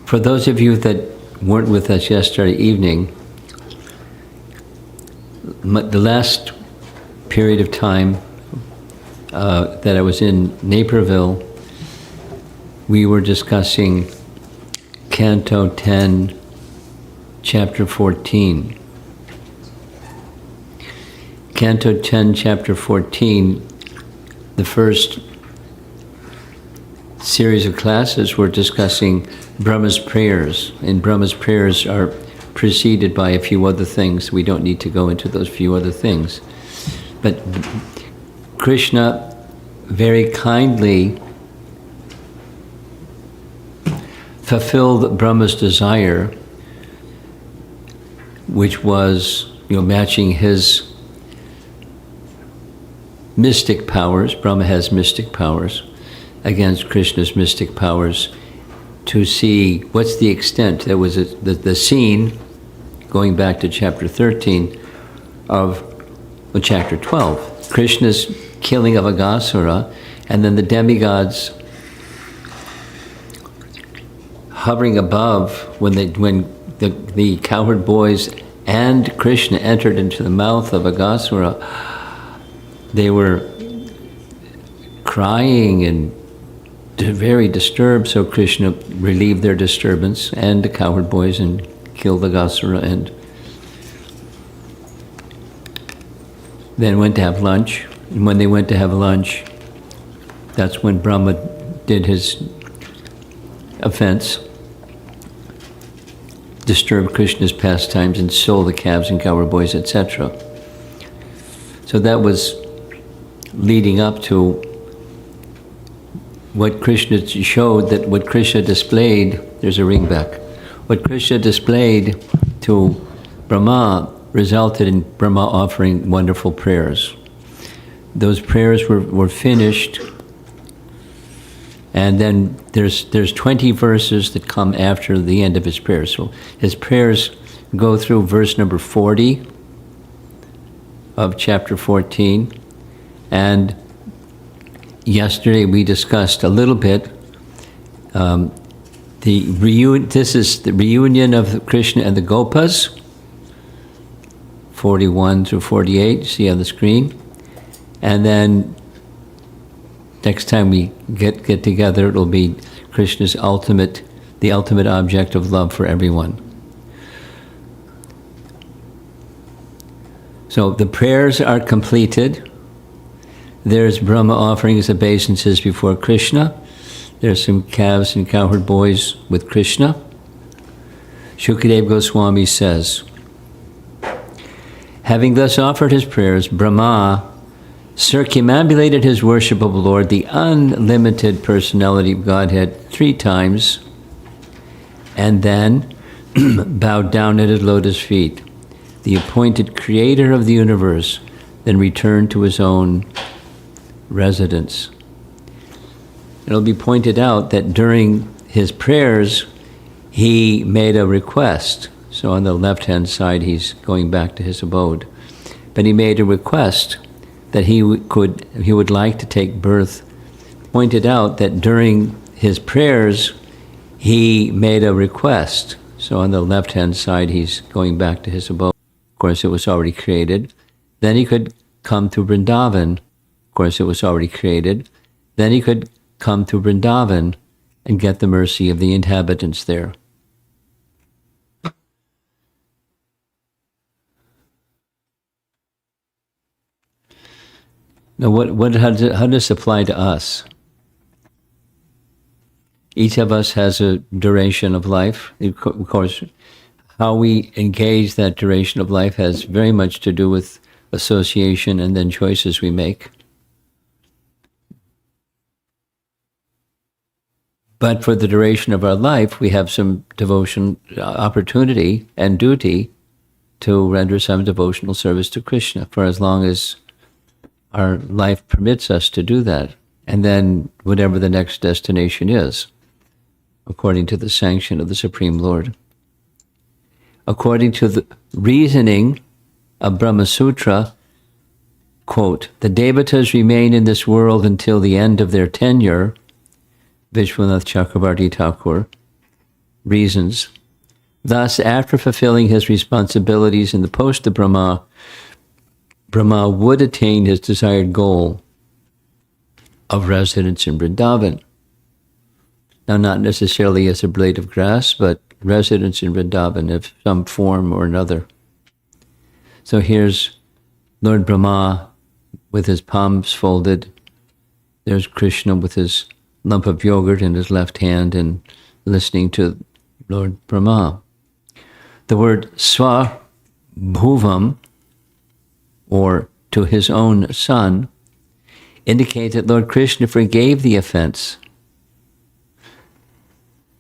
For those of you that weren't with us yesterday evening, the last period of time that I was in Naperville, we were discussing Canto 10, Chapter 14. Canto 10, Chapter 14, the first series of classes were discussing Brahma's prayers, and Brahma's prayers are preceded by a few other things. We don't need to go into those few other things. But Krishna very kindly fulfilled Brahma's desire, which was, matching his mystic powers. Brahma has mystic powers against Krishna's mystic powers, to see what's the extent. There was the scene, going back to chapter 13 of chapter 12, Krishna's killing of Aghasura, and then the demigods hovering above when the cowherd boys and Krishna entered into the mouth of Aghasura. They were crying and very disturbed, so Krishna relieved their disturbance and the cowherd boys and killed Aghasura, and then went to have lunch. And when they went to have lunch, that's when Brahma did his offense, disturbed Krishna's pastimes and sold the calves and cowherd boys, etc. So that was leading up to what Krishna showed, that what Krishna displayed, there's a ring back, what Krishna displayed to Brahma resulted in Brahma offering wonderful prayers. Those prayers were finished, and then there's 20 verses that come after the end of his prayers. So his prayers go through verse number 40 of chapter 14, and yesterday we discussed a little bit this is the reunion of Krishna and the Gopas, 41 through 48, see on the screen. And then next time we get together, it'll be Krishna's the ultimate object of love for everyone. So the prayers are completed. There's Brahma offering his obeisances before Krishna. There's some calves and cowherd boys with Krishna. Shukadeva Goswami says, having thus offered his prayers, Brahma circumambulated his worship of the Lord, the unlimited personality of Godhead, 3 times, and then bowed down at his lotus feet. The appointed creator of the universe then returned to his own residence. It'll be pointed out that during his prayers, he made a request. So on the left-hand side, he's going back to his abode. But he made a request that he would like to take birth. Pointed out that during his prayers, he made a request. So on the left-hand side, he's going back to his abode. Of course, it was already created. Then he could come to Vrindavan. Of course, it was already created. Then he could come to Vrindavan and get the mercy of the inhabitants there. Now, how does this apply to us? Each of us has a duration of life. Of course, how we engage that duration of life has very much to do with association and then choices we make. But for the duration of our life, we have some devotion, opportunity, and duty to render some devotional service to Krishna for as long as our life permits us to do that. And then whatever the next destination is, according to the sanction of the Supreme Lord. According to the reasoning of Brahma Sutra, quote, the Devatas remain in this world until the end of their tenure, Vishwanath Chakravarti Thakur, reasons. Thus, after fulfilling his responsibilities in the post of Brahma, Brahma would attain his desired goal of residence in Vrindavan. Now, not necessarily as a blade of grass, but residence in Vrindavan of some form or another. So here's Lord Brahma with his palms folded. There's Krishna with his lump of yogurt in his left hand and listening to Lord Brahma. The word swabhuvam, or to his own son, indicates that Lord Krishna forgave the offense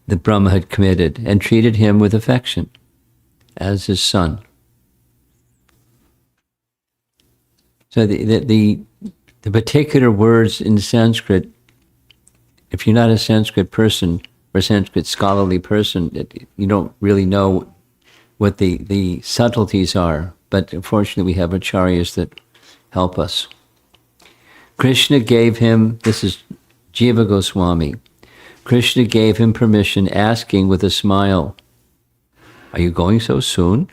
that Brahma had committed and treated him with affection as his son. So the particular words in Sanskrit, if you're not a Sanskrit person or Sanskrit scholarly person, you don't really know what the subtleties are. But unfortunately, we have acharyas that help us. Krishna gave him, this is Jiva Goswami, Krishna gave him permission, asking with a smile, "Are you going so soon?"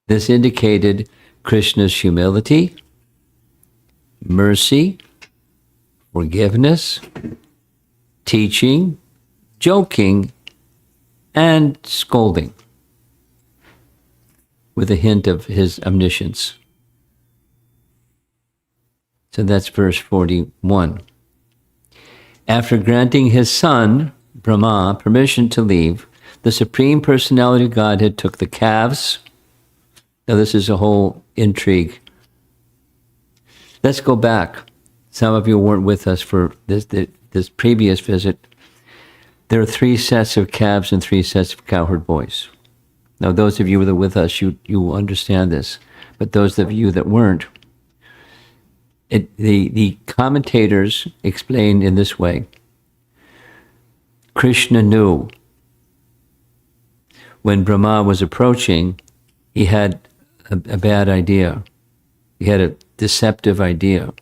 This indicated Krishna's humility, mercy, forgiveness, teaching, joking, and scolding, with a hint of his omniscience. So that's verse 41. After granting his son, Brahma, permission to leave, the Supreme Personality of Godhead took the calves. Now this is a whole intrigue. Let's go back. Some of you weren't with us for this previous visit. There are 3 sets of calves and 3 sets of cowherd boys. Now those of you that are with us, you understand this. But those of you that weren't, the commentators explain in this way. Krishna knew when Brahma was approaching, he had a bad idea. He had a deceptive idea.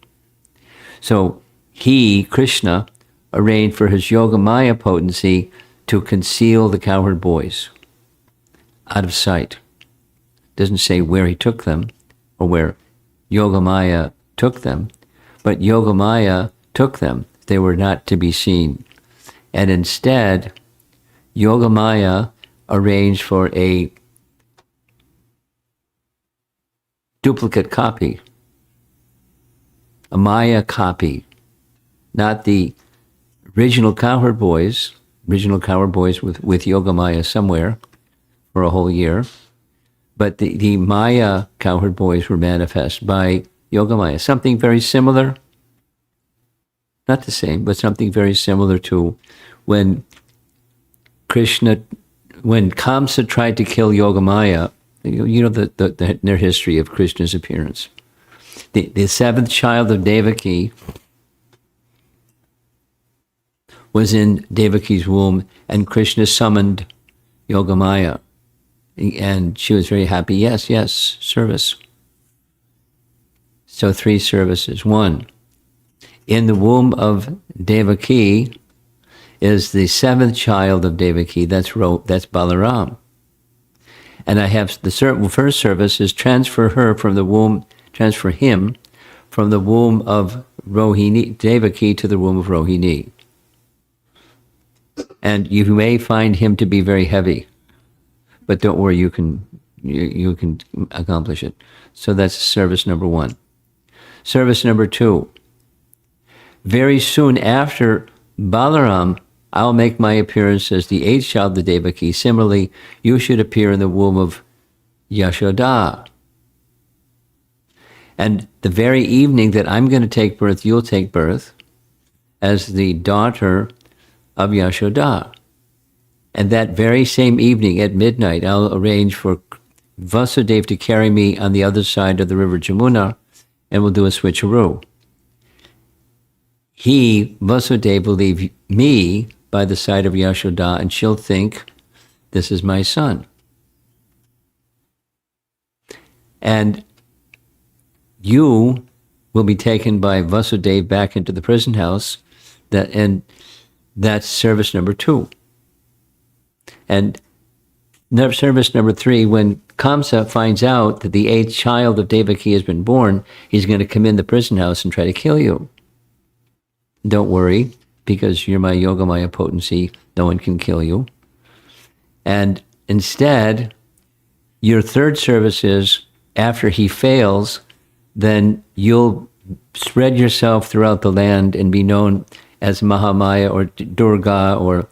So he, Krishna, arranged for his Yogamaya potency to conceal the cowherd boys out of sight. Doesn't say where he took them or where Yogamaya took them, but Yogamaya took them. They were not to be seen. And instead, Yogamaya arranged for a duplicate copy, a Maya copy, not the original cowherd boys with Yogamaya somewhere for a whole year, but the Maya cowherd boys were manifest by Yogamaya. Something very similar, not the same, but something very similar to when Kamsa tried to kill Yogamaya. You know their history of Krishna's appearance. The 7th child of Devaki was in Devaki's womb, and Krishna summoned Yogamaya. And she was very happy. Yes, service. So 3 services. 1, in the womb of Devaki is the 7th child of Devaki. That's Balaram. And I have the first service is transfer him from the womb of Rohini, Devaki, to the womb of Rohini. And you may find him to be very heavy, but don't worry, you can accomplish it. So that's service number 1. Service number 2. Very soon after Balaram, I'll make my appearance as the 8th child of Devaki. Similarly, you should appear in the womb of Yashoda. And the very evening that I'm going to take birth, you'll take birth as the daughter of Yashoda. And that very same evening at midnight, I'll arrange for Vasudeva to carry me on the other side of the river Jamuna, and we'll do a switcheroo. Vasudeva, will leave me by the side of Yashoda, and she'll think, this is my son. And you will be taken by Vasudeva back into the prison house, and That's service number 2. And service number 3, when Kamsa finds out that the 8th child of Devaki has been born, he's going to come in the prison house and try to kill you. Don't worry, because you're my Yogamaya potency, no one can kill you. And instead, your third service is, after he fails, then you'll spread yourself throughout the land and be known as Mahamaya or Durga or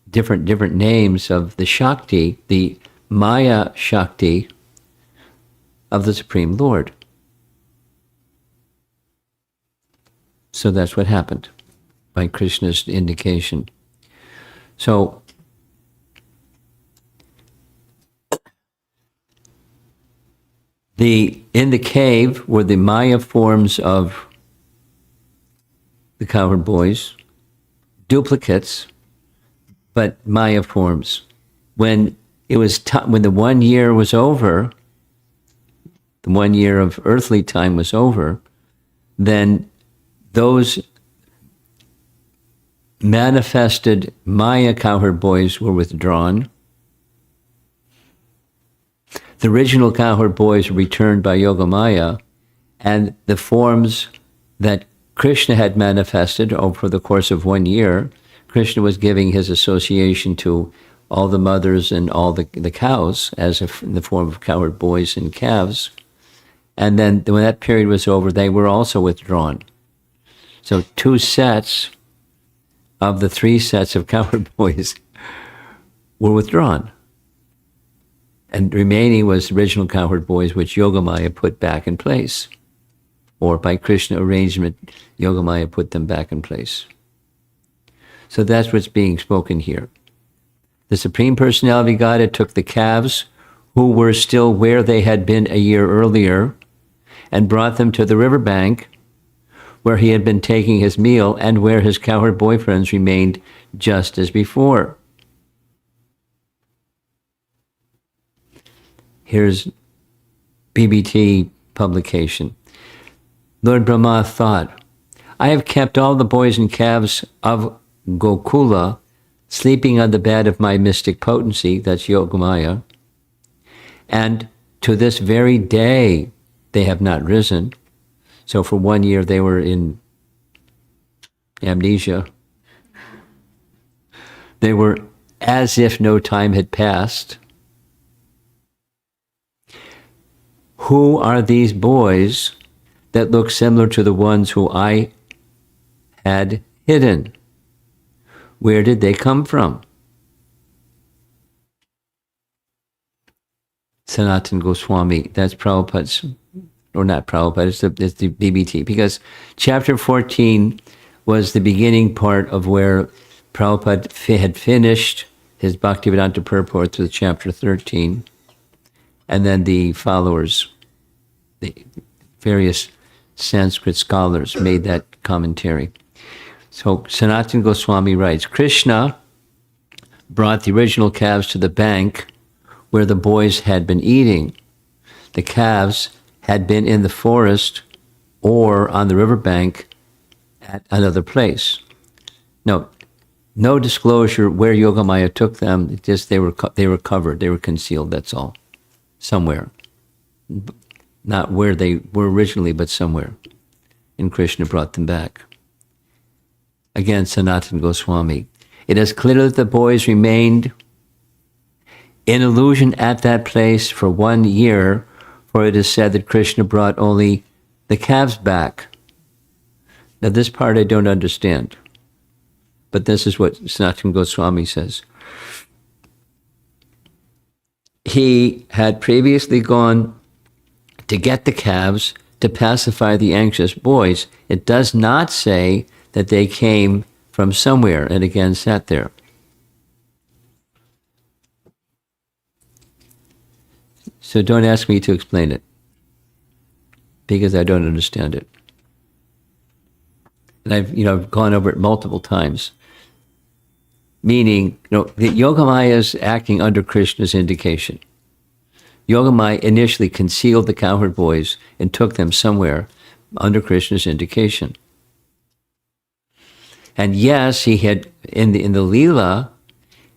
different names of the Shakti, the Maya Shakti of the Supreme Lord. So that's what happened by Krishna's indication. So in the cave were the Maya forms of the cowherd boys, duplicates, but Maya forms. When it was when the 1 year was over, the 1 year of earthly time was over, then those manifested Maya cowherd boys were withdrawn. The original cowherd boys were returned by Yogamaya, and the forms that Krishna had manifested over the course of 1 year, Krishna was giving his association to all the mothers and all the cows as in the form of cowherd boys and calves. And then when that period was over, they were also withdrawn. So 2 sets of the 3 sets of cowherd boys were withdrawn. And remaining was the original cowherd boys, which Yogamaya put back in place. Or by Krishna arrangement, Yogamaya put them back in place. So that's what's being spoken here. The Supreme Personality of Godhead took the calves, who were still where they had been a year earlier, and brought them to the riverbank, where he had been taking his meal and where his cowherd boyfriends remained just as before. Here's BBT publication. Lord Brahma thought, I have kept all the boys and calves of Gokula sleeping on the bed of my mystic potency, that's Yogamaya, and to this very day they have not risen. So for 1 year they were in amnesia. They were as if no time had passed. Who are these boys that look similar to the ones who I had hidden? Where did they come from? Sanatana Goswami, that's Prabhupada's, or not Prabhupada, it's the BBT, because chapter 14 was the beginning part of where Prabhupada had finished his Bhaktivedanta purport to chapter 13. And then the followers, the various Sanskrit scholars made that commentary. So Sanatana Goswami writes, Krishna brought the original calves to the bank where the boys had been eating. The calves had been in the forest or on the riverbank at another place. No disclosure where Yogamaya took them, just they were covered, they were concealed, that's all. Somewhere. Not where they were originally, but somewhere. And Krishna brought them back. Again, Sanatana Goswami. It is clear that the boys remained in illusion at that place for 1 year, for it is said that Krishna brought only the calves back. Now this part I don't understand, but this is what Sanatana Goswami says. He had previously gone to get the calves to pacify the anxious boys. It does not say that they came from somewhere and again sat there. So don't ask me to explain it, because I don't understand it. And I've gone over it multiple times. Meaning, that Yogamaya is acting under Krishna's indication. Yogamaya initially concealed the cowherd boys and took them somewhere under Krishna's indication. And yes, he had, in the Leela,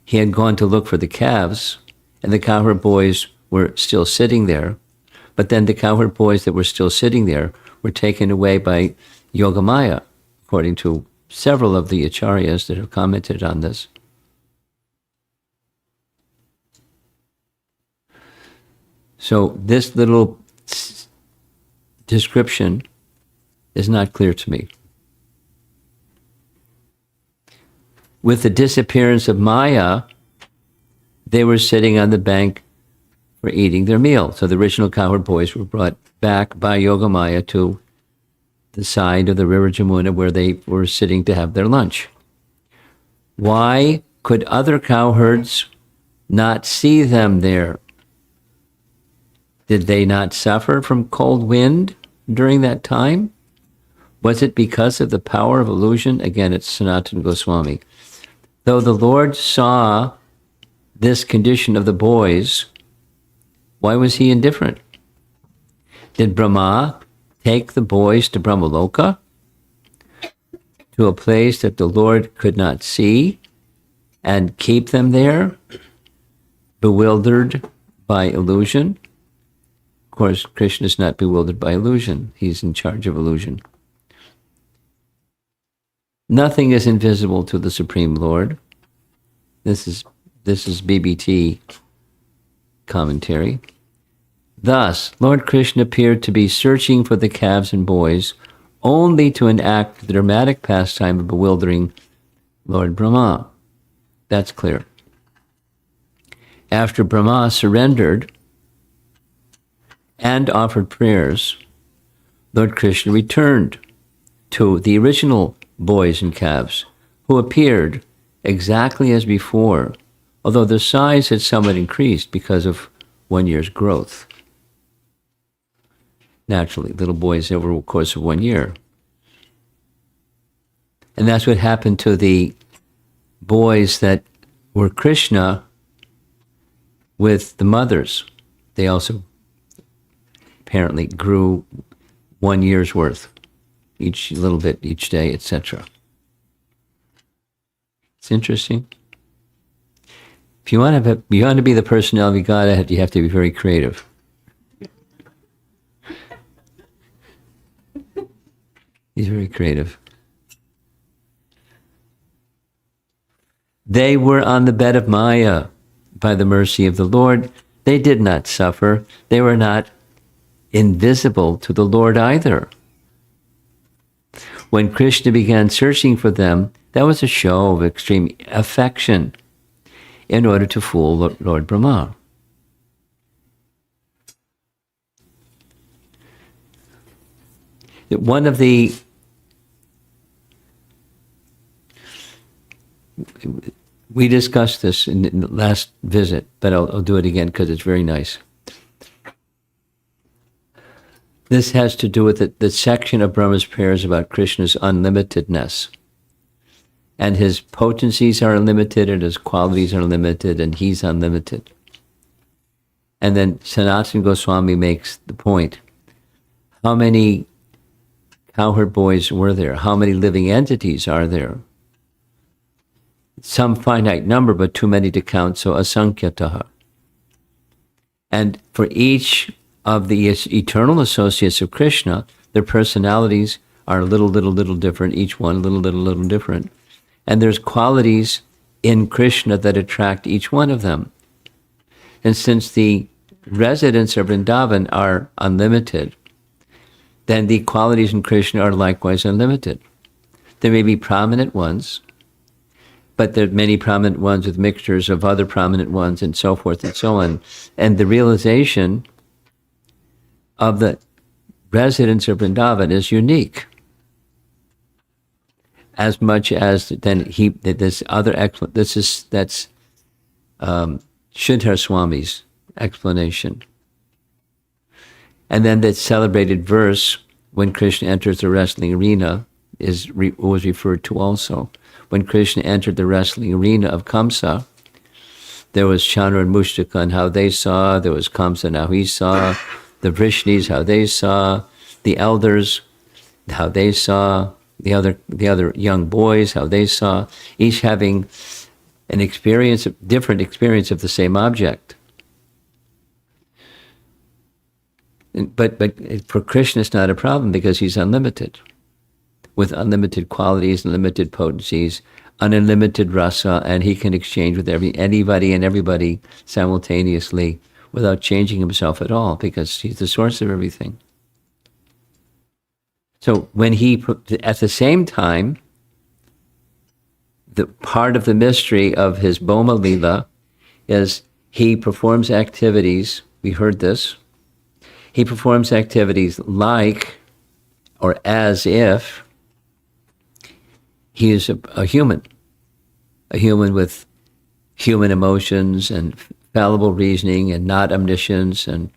he had gone to look for the calves, and the cowherd boys were still sitting there. But then the cowherd boys that were still sitting there were taken away by Yogamaya, according to several of the acharyas that have commented on this. So this little description is not clear to me. With the disappearance of Maya, they were sitting on the bank for eating their meal. So the original cowherd boys were brought back by Yogamaya to the side of the river Jamuna where they were sitting to have their lunch. Why could other cowherds not see them there? Did they not suffer from cold wind during that time? Was it because of the power of illusion? Again, it's Sanatana Goswami. Though the Lord saw this condition of the boys, why was he indifferent? Did Brahma take the boys to Brahmaloka, to a place that the Lord could not see, and keep them there, bewildered by illusion? Of course, Krishna is not bewildered by illusion. He's in charge of illusion. Nothing is invisible to the Supreme Lord. This is BBT commentary. Thus, Lord Krishna appeared to be searching for the calves and boys only to enact the dramatic pastime of bewildering Lord Brahma. That's clear. After Brahma surrendered and offered prayers, Lord Krishna returned to the original boys and calves, who appeared exactly as before, although their size had somewhat increased because of 1 year's growth. Naturally, little boys over the course of 1 year. And that's what happened to the boys that were Krishna with the mothers. They also apparently grew 1 year's worth, each little bit each day, etc. It's interesting. If you want to be the personality of God, you have to be very creative. He's very creative. They were on the bed of Maya by the mercy of the Lord. They did not suffer. They were not invisible to the Lord either. When Krishna began searching for them, that was a show of extreme affection in order to fool Lord Brahma. One of the we discussed this in the last visit, but I'll do it again because it's very nice. This has to do with the section of Brahma's prayers about Krishna's unlimitedness. And his potencies are unlimited, and his qualities are unlimited, and he's unlimited. And then Sanatana Goswami makes the point, how many cowherd boys were there? How many living entities are there? Some finite number, but too many to count, so asankhataha. And for each of the eternal associates of Krishna, their personalities are a little different, each one a little different. And there's qualities in Krishna that attract each one of them. And since the residents of Vrindavan are unlimited, then the qualities in Krishna are likewise unlimited. There may be prominent ones, but there are many prominent ones with mixtures of other prominent ones and so forth and so on. And the realization of the residents of Vrindavan is unique. As much as then that's Sridhar Swami's explanation. And then that celebrated verse, when Krishna enters the wrestling arena, was referred to also. When Krishna entered the wrestling arena of Kamsa, there was Chandra and Mushtaka and how they saw, there was Kamsa and how he saw, the Vrishnis, how they saw, the elders, how they saw, the other young boys, how they saw, each having an experience, different experience of the same object. But for Krishna, it's not a problem because he's unlimited, with unlimited qualities, unlimited potencies, unlimited rasa, and he can exchange with anybody and everybody simultaneously without changing himself at all, because he's the source of everything. So when he, at the same time, the part of the mystery of his Boma Lila is he performs activities, we heard this, he performs activities like, or as if, he is a human with human emotions and fallible reasoning and not omniscience, and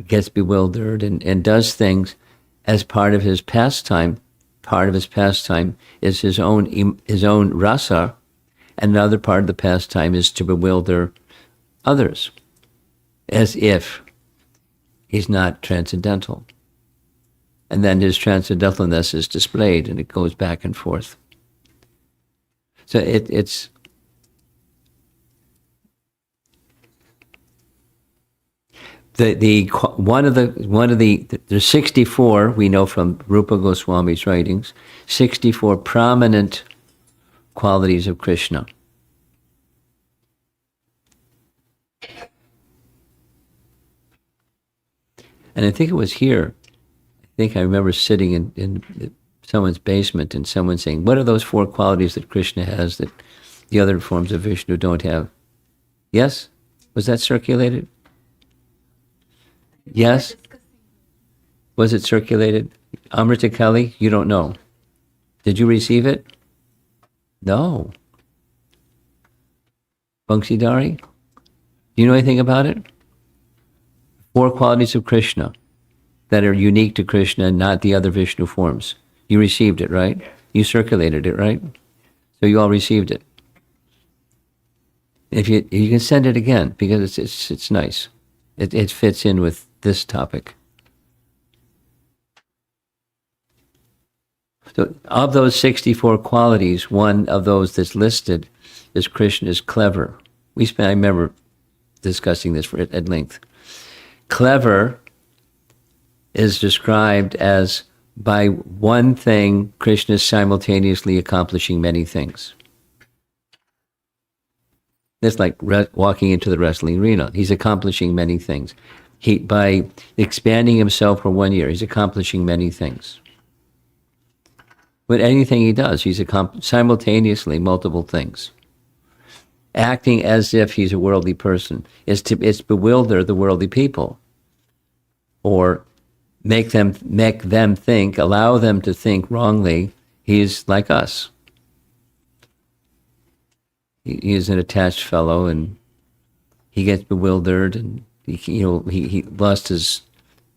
gets bewildered and does things as part of his pastime. Part of his pastime is his own rasa, and another part of the pastime is to bewilder others, as if he's not transcendental. And then his transcendentalness is displayed, and it goes back and forth. So it's there's 64, we know from Rupa Goswami's writings, 64 prominent qualities of Krishna. And I think it was here, I remember sitting in someone's basement and someone saying, what are those 4 qualities that Krishna has that the other forms of Vishnu don't have? Yes? Was that circulated? Yes? Was it circulated? Amrita Kali, you don't know. Did you receive it? No. Bangsidari, do you know anything about it? 4 qualities of Krishna that are unique to Krishna and not the other Vishnu forms. You received it, right? You circulated it, right? So you all received it. If you can send it again, because it's nice. It fits in with this topic. So of those 64 qualities, one of those that's listed is Krishna is clever. I remember discussing this at length. Clever is described as, by one thing, Krishna is simultaneously accomplishing many things. It's like walking into the wrestling arena. He's accomplishing many things. By expanding himself for 1 year, he's accomplishing many things. With anything he does, he's simultaneously multiple things. Acting as if he's a worldly person is bewilder the worldly people, or make them think, allow them to think wrongly. He's like us. He is an attached fellow, and he gets bewildered, and he lost his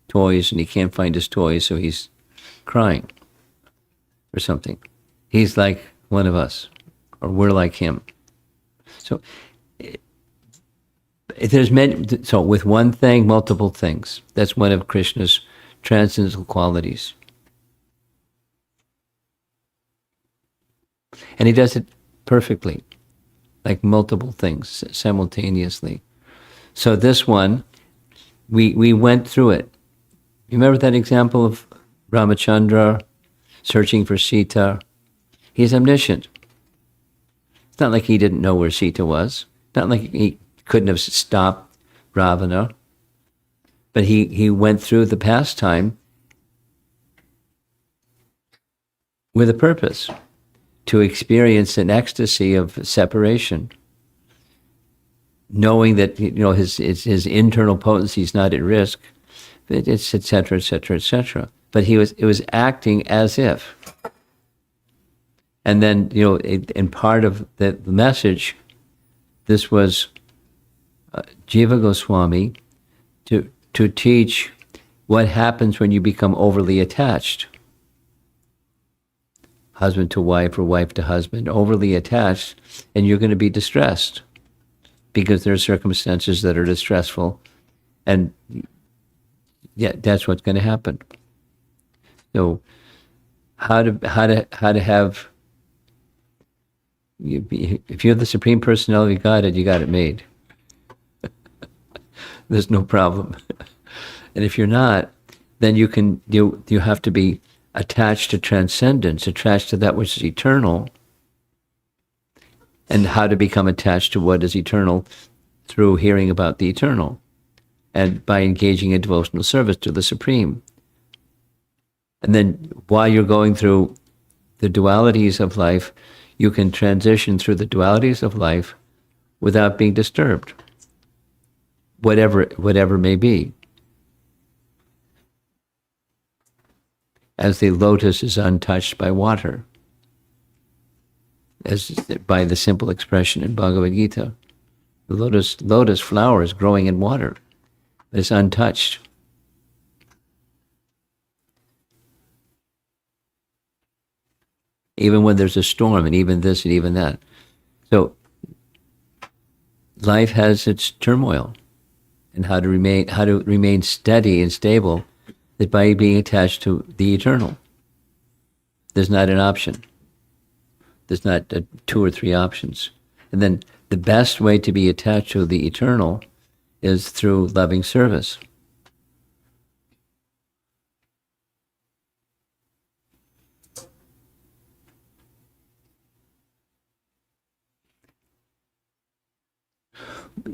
toys, and he can't find his toys, so he's crying or something. He's like one of us, or we're like him. So so with one thing, multiple things. That's one of Krishna's transcendental qualities. And he does it perfectly, like multiple things simultaneously. So this one, we went through it. You remember that example of Ramachandra searching for Sita? He's omniscient. It's not like he didn't know where Sita was. Not like he couldn't have stopped Ravana. But he went through the pastime with a purpose, to experience an ecstasy of separation, knowing that his internal potency is not at risk, it's et cetera, et cetera, et cetera. But it was acting as if. And then, in part of the message, this was Jiva Goswami to teach what happens when you become overly attached. Husband to wife or wife to husband, overly attached, and you're going to be distressed because there are circumstances that are distressful, and that's what's going to happen. So how to have. If you're the Supreme Personality of Godhead, you got it made. There's no problem. And if you're not, then you have to be attached to transcendence, attached to that which is eternal, and how to become attached to what is eternal through hearing about the eternal and by engaging in devotional service to the Supreme. And then while you're going through the dualities of life, you can transition through the dualities of life without being disturbed, whatever may be. As the lotus is untouched by water, as by the simple expression in Bhagavad Gita. The lotus flower is growing in water, but it's untouched. Even when there's a storm, and even this and even that. So life has its turmoil, and how to remain steady and stable is by being attached to the eternal. There's not an option. There's not two or three options. And then the best way to be attached to the eternal is through loving service.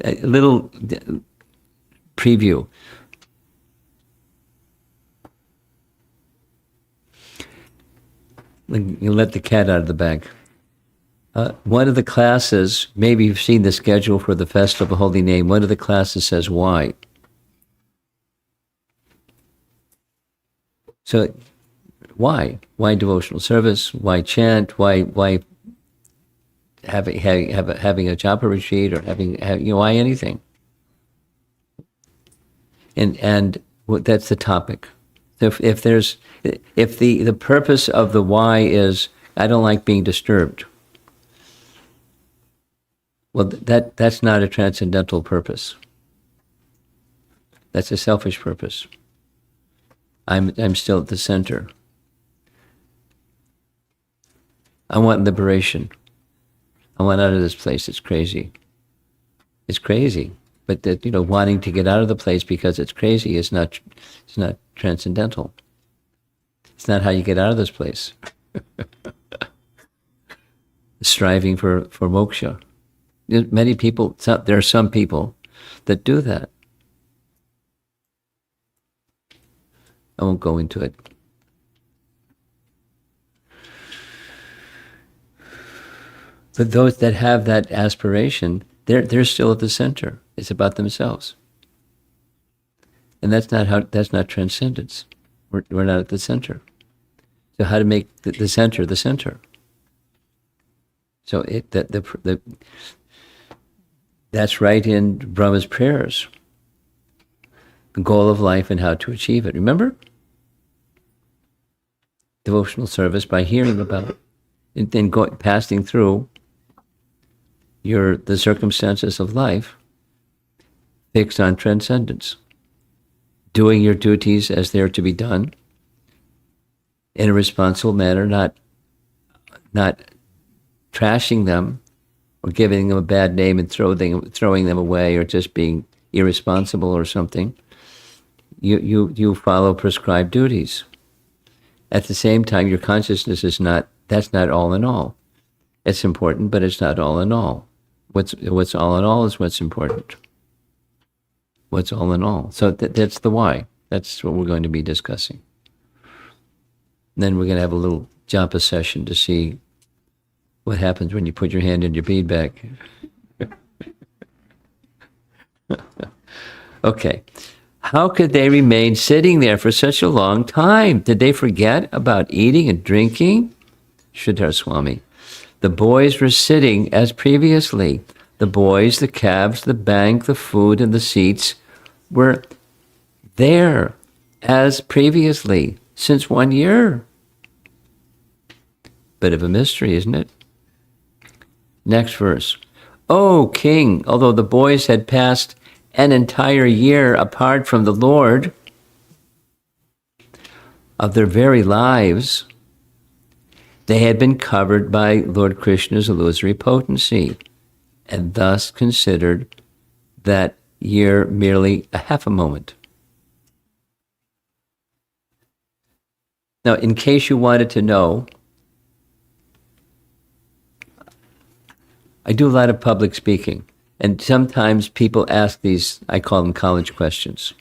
A little preview. You let the cat out of the bag. One of the classes, maybe you've seen the schedule for the Festival of the Holy Name, one of the classes says why. So why? Why devotional service? Why chant? Why having a japa retreat, or why anything? And that's the topic. So if the purpose of the why is I don't like being disturbed, well, that's not a transcendental purpose. That's a selfish purpose. I'm still at the center. I want liberation. I want out of this place. It's crazy. It's crazy. But wanting to get out of the place because it's crazy is not transcendental. It's not how you get out of this place. Striving for moksha. Many people, there are some people that do that. I won't go into it. But those that have that aspiration, they're still at the center. It's about themselves. And that's not transcendence. We're not at the center. So how to make the center the center? So that's right in Brahma's prayers. The goal of life and how to achieve it. Remember? Devotional service by hearing about it, and then passing through the circumstances of life fixed on transcendence. Doing your duties as they're to be done in a responsible manner, not trashing them or giving them a bad name and throwing them away, or just being irresponsible or something. You follow prescribed duties. At the same time, your consciousness that's not all in all. It's important, but it's not all in all. What's all in all is what's important. What's all in all. So that's the why. That's what we're going to be discussing. And then we're going to have a little japa session to see what happens when you put your hand in your bead bag. Okay. How could they remain sitting there for such a long time? Did they forget about eating and drinking? Sridhar Swami. The boys were sitting as previously. The boys, the cabs, the bank, the food, and the seats were there as previously since 1 year. Bit of a mystery, isn't it? Next verse. O king, although the boys had passed an entire year apart from the Lord of their very lives, They had been covered by Lord Krishna's illusory potency, and thus considered that year merely a half a moment. Now, in case you wanted to know, I do a lot of public speaking, and sometimes people ask these, I call them college questions.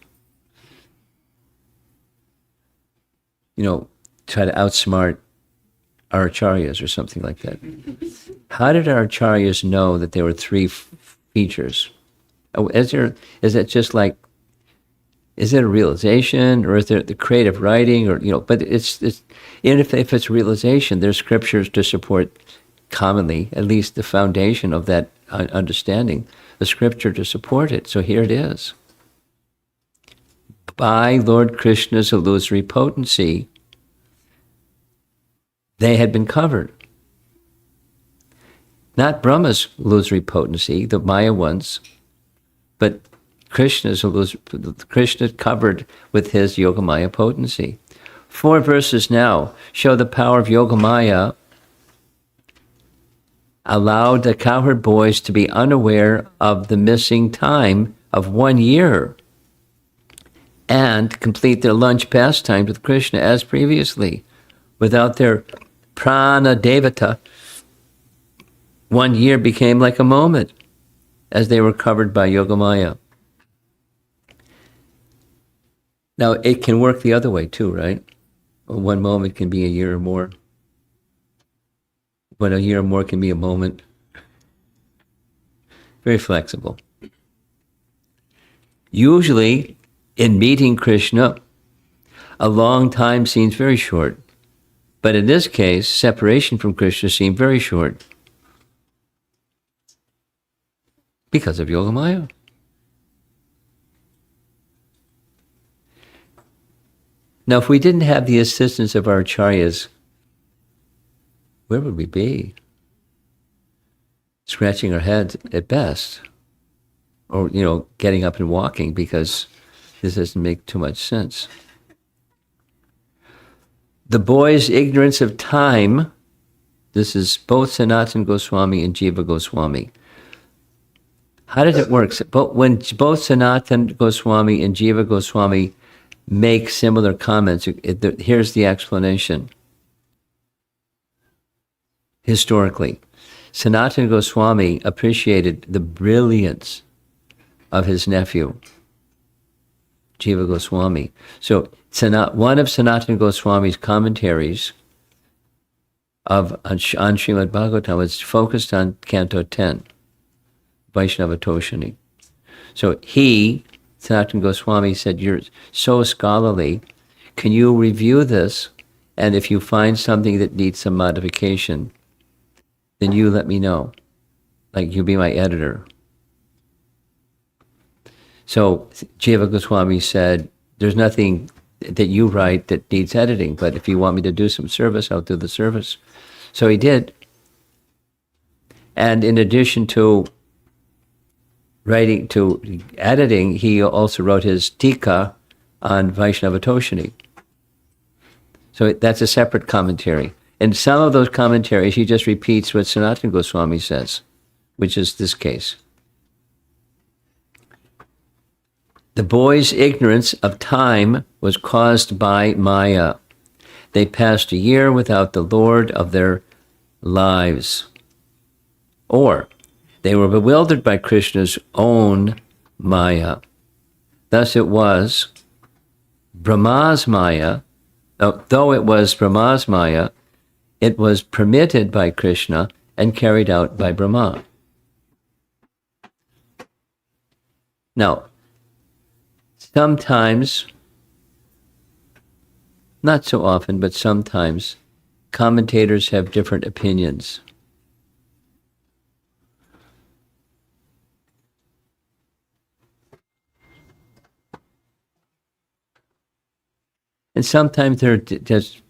Try to outsmart our acharyas or something like that. How did our acharyas know that there were three features? Is it just like, is it a realization, or is it the creative writing, or But it's even if it's realization, there's scriptures to support commonly, at least the foundation of that understanding, the scripture to support it. So here it is. By Lord Krishna's illusory potency, they had been covered. Not Brahma's illusory potency, the Maya ones, but Krishna covered with his Yogamaya potency. 4 verses now show the power of Yogamaya allowed the cowherd boys to be unaware of the missing time of 1 year and complete their lunch pastimes with Krishna as previously. Without their prana devata, 1 year became like a moment as they were covered by Yogamaya. Now, it can work the other way too, right? 1 moment can be a year or more. But a year or more can be a moment. Very flexible. Usually, in meeting Krishna, a long time seems very short. But in this case, separation from Krishna seemed very short. Because of Yogamaya. Now, if we didn't have the assistance of our acharyas, where would we be? Scratching our heads at best. Or, getting up and walking, because this doesn't make too much sense. The boy's ignorance of time, this is both Sanatana Goswami and Jiva Goswami. How does it work? When both Sanatana Goswami and Jiva Goswami make similar comments, here's the explanation. Historically, Sanatana Goswami appreciated the brilliance of his nephew, Jiva Goswami. So one of Sanatana Goswami's commentaries on Srimad Bhagavatam was focused on Canto 10, Vaishnava Toshani. So Sanatana Goswami said, "You're so scholarly, can you review this? And if you find something that needs some modification, then you let me know. Like, you be my editor." So Jiva Goswami said, "There's nothing that you write that needs editing, but if you want me to do some service, I'll do the service." So he did. And in addition to editing, he also wrote his Tika on Vaishnava Toshani. So that's a separate commentary. In some of those commentaries, he just repeats what Sanatana Goswami says, which is this case. The boys' ignorance of time was caused by Maya. They passed a year without the Lord of their lives. Or they were bewildered by Krishna's own Maya. Thus it was Brahma's Maya, though it was Brahma's Maya, it was permitted by Krishna and carried out by Brahma. Now, sometimes, not so often, but sometimes, commentators have different opinions. And sometimes they're just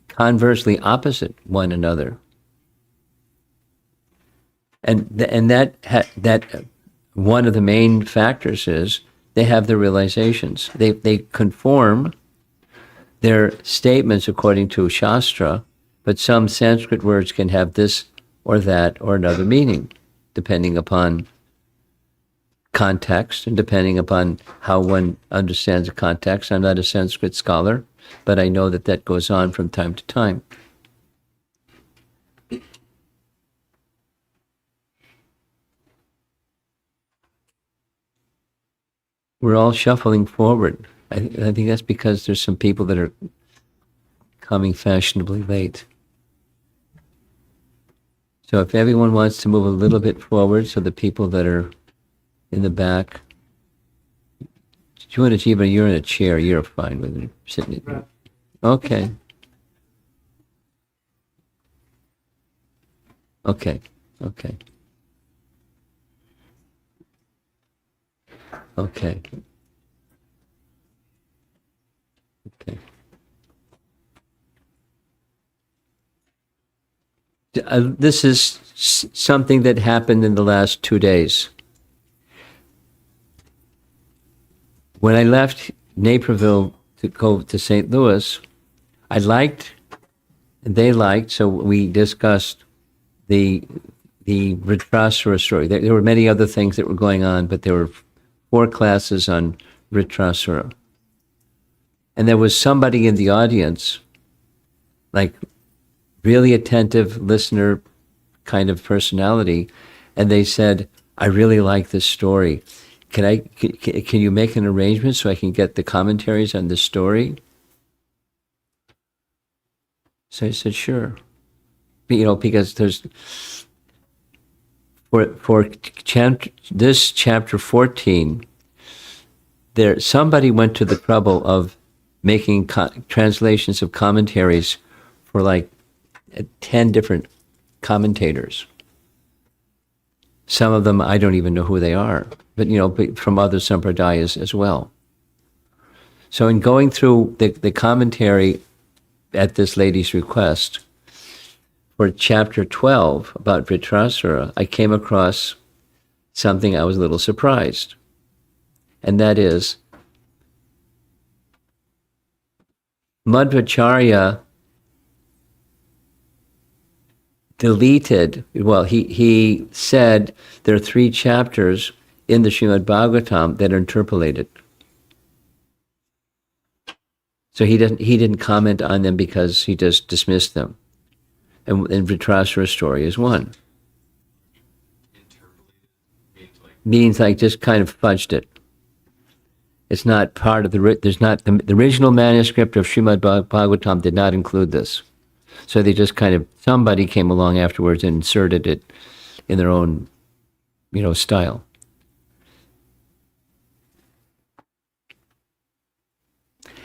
conversely opposite one another. And that one of the main factors is they have the realizations. They conform their statements according to Shastra But some Sanskrit words can have this or that or another meaning, depending upon context and depending upon how one understands the context. I'm not a Sanskrit scholar, but I know that that goes on from time to time. We're all shuffling forward. I think that's because there's some people that are coming fashionably late. So if everyone wants to move a little bit forward, so the people that are in the back, you're in a chair, you're fine with it. Sitting it. Okay. Okay. Okay. Okay. Okay. This is something that happened in the last 2 days. When I left Naperville to go to St. Louis, I liked, and they liked, so we discussed the Vritrasura story. There were many other things that were going on, but there were 4 classes on Vritrasura. And there was somebody in the audience, like really attentive listener kind of personality, and they said, I really like this story. Can you make an arrangement so I can get the commentaries on this story? So I said, sure. Because there's, for this chapter 14, somebody went to the trouble of making translations of commentaries for like 10 different commentators. Some of them, I don't even know who they are, but from other sampradayas as well. So in going through the commentary at this lady's request, for chapter 12 about Vritrasura, I came across something I was a little surprised. And that is, Madhvacharya he said there are 3 chapters in the Srimad Bhagavatam that are interpolated. So he didn't comment on them because he just dismissed them. And Vritrasura story is one. Means like just kind of fudged it. It's not part of the original manuscript of Srimad Bhagavatam did not include this. So they just somebody came along afterwards and inserted it in their own, style.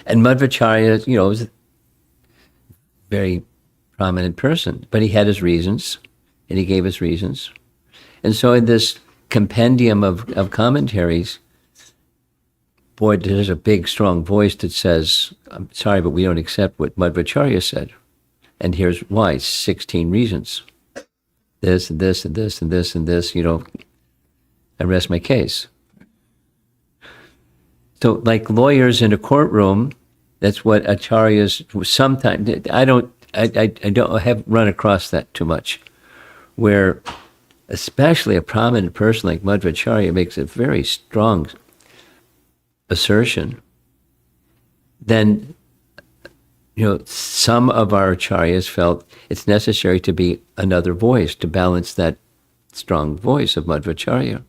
And Madhvacharya, was a very prominent person, but he had his reasons, and he gave his reasons. And so in this compendium of commentaries, boy, there's a big, strong voice that says, I'm sorry, but we don't accept what Madhvacharya said. And here's why, 16 reasons. This, and this, and this, and this, and this, I rest my case. So like lawyers in a courtroom, that's what acharyas sometimes, I have run across that too much, where especially a prominent person like Madhvacharya makes a very strong assertion, then some of our acharyas felt it's necessary to be another voice to balance that strong voice of Madhvacharya.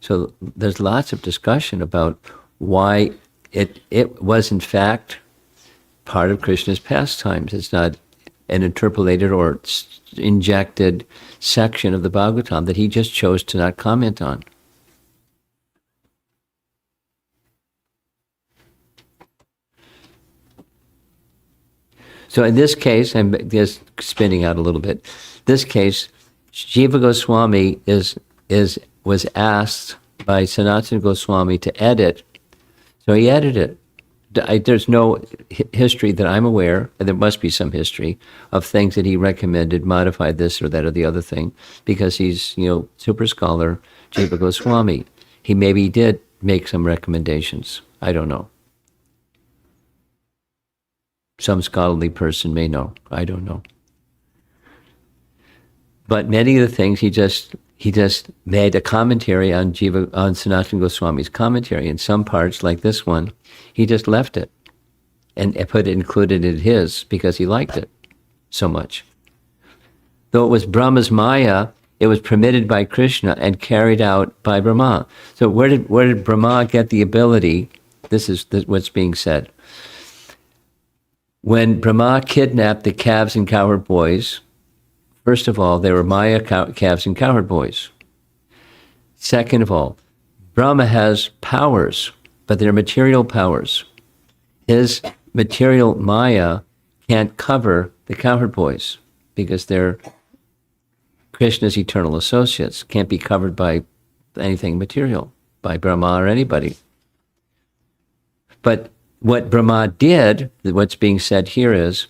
So there's lots of discussion about why it was in fact part of Krishna's pastimes. It's not an interpolated or injected section of the Bhagavatam that he just chose to not comment on. So in this case, I'm just spinning out a little bit. This case, Jiva Goswami was asked by Sanatana Goswami to edit, so he edited it. There's no history that I'm aware, and there must be some history, of things that he recommended, modified this or that or the other thing, because he's, super scholar, Jiva Goswami. He maybe did make some recommendations. I don't know. Some scholarly person may know. I don't know. But many of the things he just made a commentary on Sanatana Goswami's commentary. In some parts, like this one, he just left it and included it in his because he liked it so much. Though it was Brahma's Maya, it was permitted by Krishna and carried out by Brahma. So where did Brahma get the ability? This is what's being said. When Brahma kidnapped the calves and cowherd boys, first of all, they were Maya calves and cowherd boys. Second of all, Brahma has powers, but they're material powers. His material Maya can't cover the cowherd boys because they're Krishna's eternal associates, can't be covered by anything material, by Brahma or anybody. But what Brahma did, what's being said here is,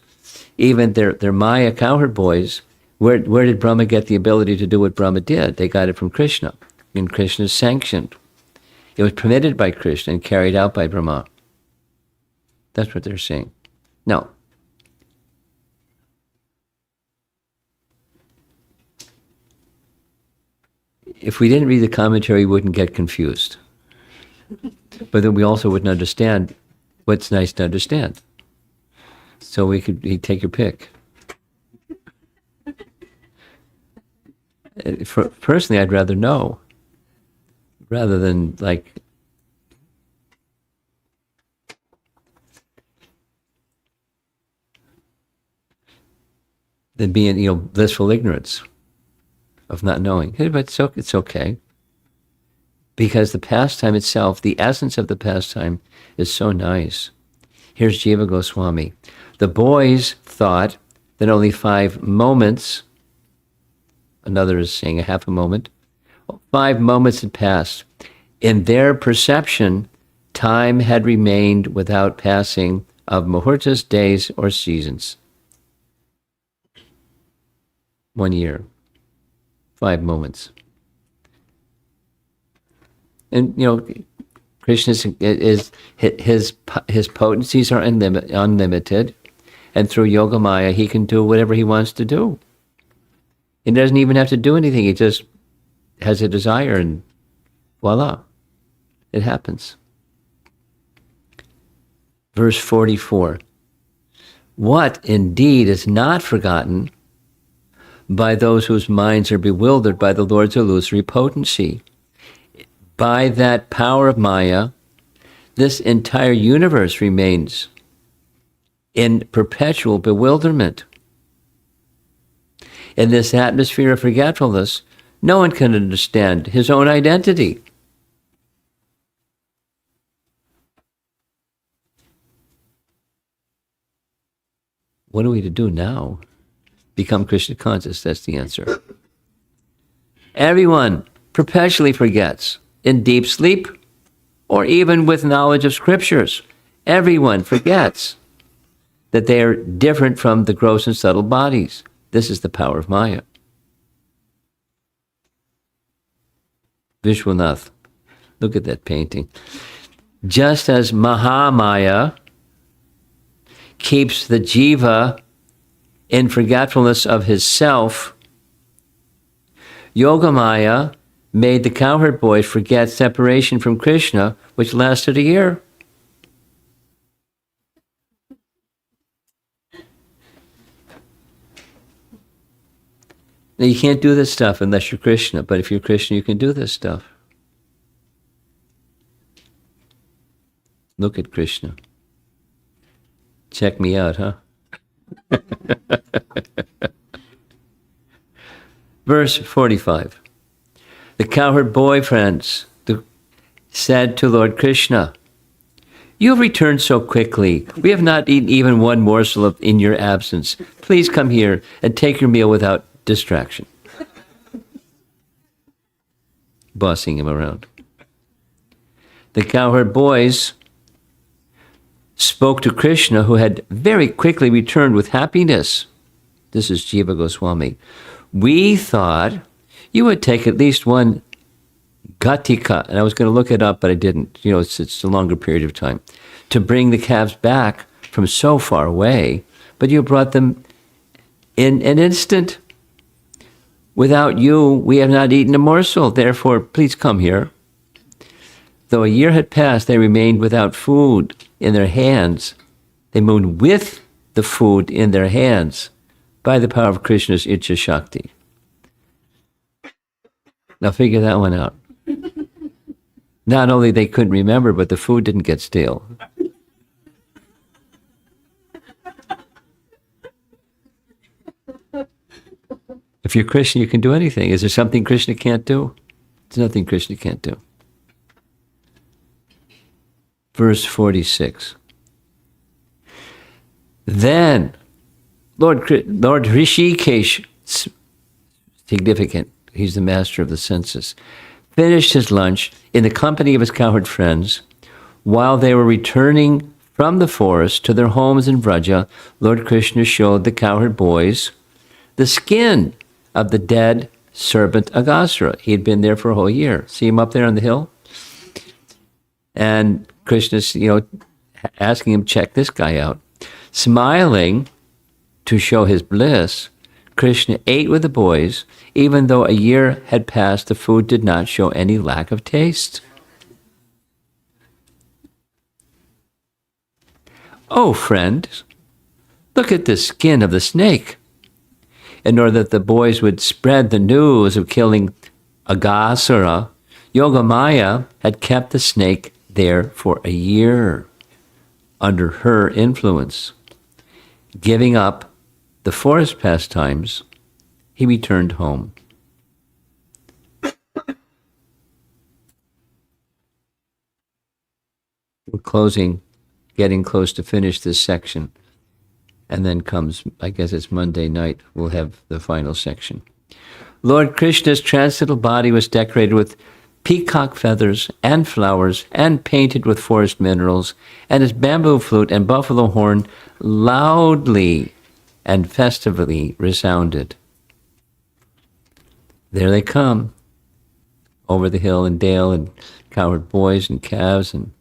even their Maya cowherd boys, where did Brahma get the ability to do what Brahma did? They got it from Krishna, and Krishna sanctioned. It was permitted by Krishna and carried out by Brahma. That's what they're saying. Now, if we didn't read the commentary, we wouldn't get confused. But then we also wouldn't understand what's nice to understand. So he'd take your pick. Personally, I'd rather know, rather than than being, blissful ignorance of not knowing. But it's okay. Because the pastime itself, the essence of the pastime, is so nice. Here's Jiva Goswami. The boys thought that only 5 moments, another is saying a half a moment, 5 moments had passed. In their perception, time had remained without passing of muhurtas, days, or seasons. 1 year, 5 moments. And Krishna is his potencies are unlimited, and through Yogamaya he can do whatever he wants to do. He doesn't even have to do anything. He just has a desire, and voila, it happens. Verse 44. What indeed is not forgotten by those whose minds are bewildered by the Lord's illusory potency? By that power of Maya, this entire universe remains in perpetual bewilderment. In this atmosphere of forgetfulness, no one can understand his own identity. What are we to do now? Become Krishna conscious, that's the answer. Everyone perpetually forgets. In deep sleep, or even with knowledge of scriptures, everyone forgets that they are different from the gross and subtle bodies. This is the power of Maya. Vishwanath, look at that painting. Just as Mahamaya keeps the jiva in forgetfulness of his self, Yogamaya made the cowherd boys forget separation from Krishna, which lasted a year. Now, you can't do this stuff unless you're Krishna, but if you're Krishna, you can do this stuff. Look at Krishna. Check me out, huh? Verse 45. The cowherd boyfriends said to Lord Krishna, "You have returned so quickly. We have not eaten even one morsel in your absence. Please come here and take your meal without distraction." Bossing him around. The cowherd boys spoke to Krishna, who had very quickly returned with happiness. This is Jiva Goswami. "We thought you would take at least one gatika," and I was going to look it up, but I didn't. It's a longer period of time, to bring the calves back from so far away, but you brought them in an instant. Without you, we have not eaten a morsel. Therefore, please come here. Though a year had passed, they remained without food in their hands. They moved with the food in their hands by the power of Krishna's Ichcha Shakti. Now figure that one out. Not only they couldn't remember, but the food didn't get stale. If you're Krishna, you can do anything. Is there something Krishna can't do? There's nothing Krishna can't do. Verse 46. Then Lord Rishikesh, significant, he's the master of the senses, finished his lunch in the company of his cowherd friends. While they were returning from the forest to their homes in Vraja, Lord Krishna showed the cowherd boys the skin of the dead serpent Aghasura. He had been there for a whole year. See him up there on the hill? And Krishna's, asking him, check this guy out. Smiling to show his bliss, Krishna ate with the boys. Even though a year had passed, the food did not show any lack of taste. Oh, friend, look at the skin of the snake. In order that the boys would spread the news of killing Aghasura, Yogamaya had kept the snake there for a year under her influence. Giving up the forest pastimes, he returned home. We're getting close to finish this section. And then comes, I guess it's Monday night, we'll have the final section. Lord Krishna's transcendental body was decorated with peacock feathers and flowers and painted with forest minerals, and his bamboo flute and buffalo horn loudly and festively resounded. There they come, over the hill and dale, and cowherd boys and calves, and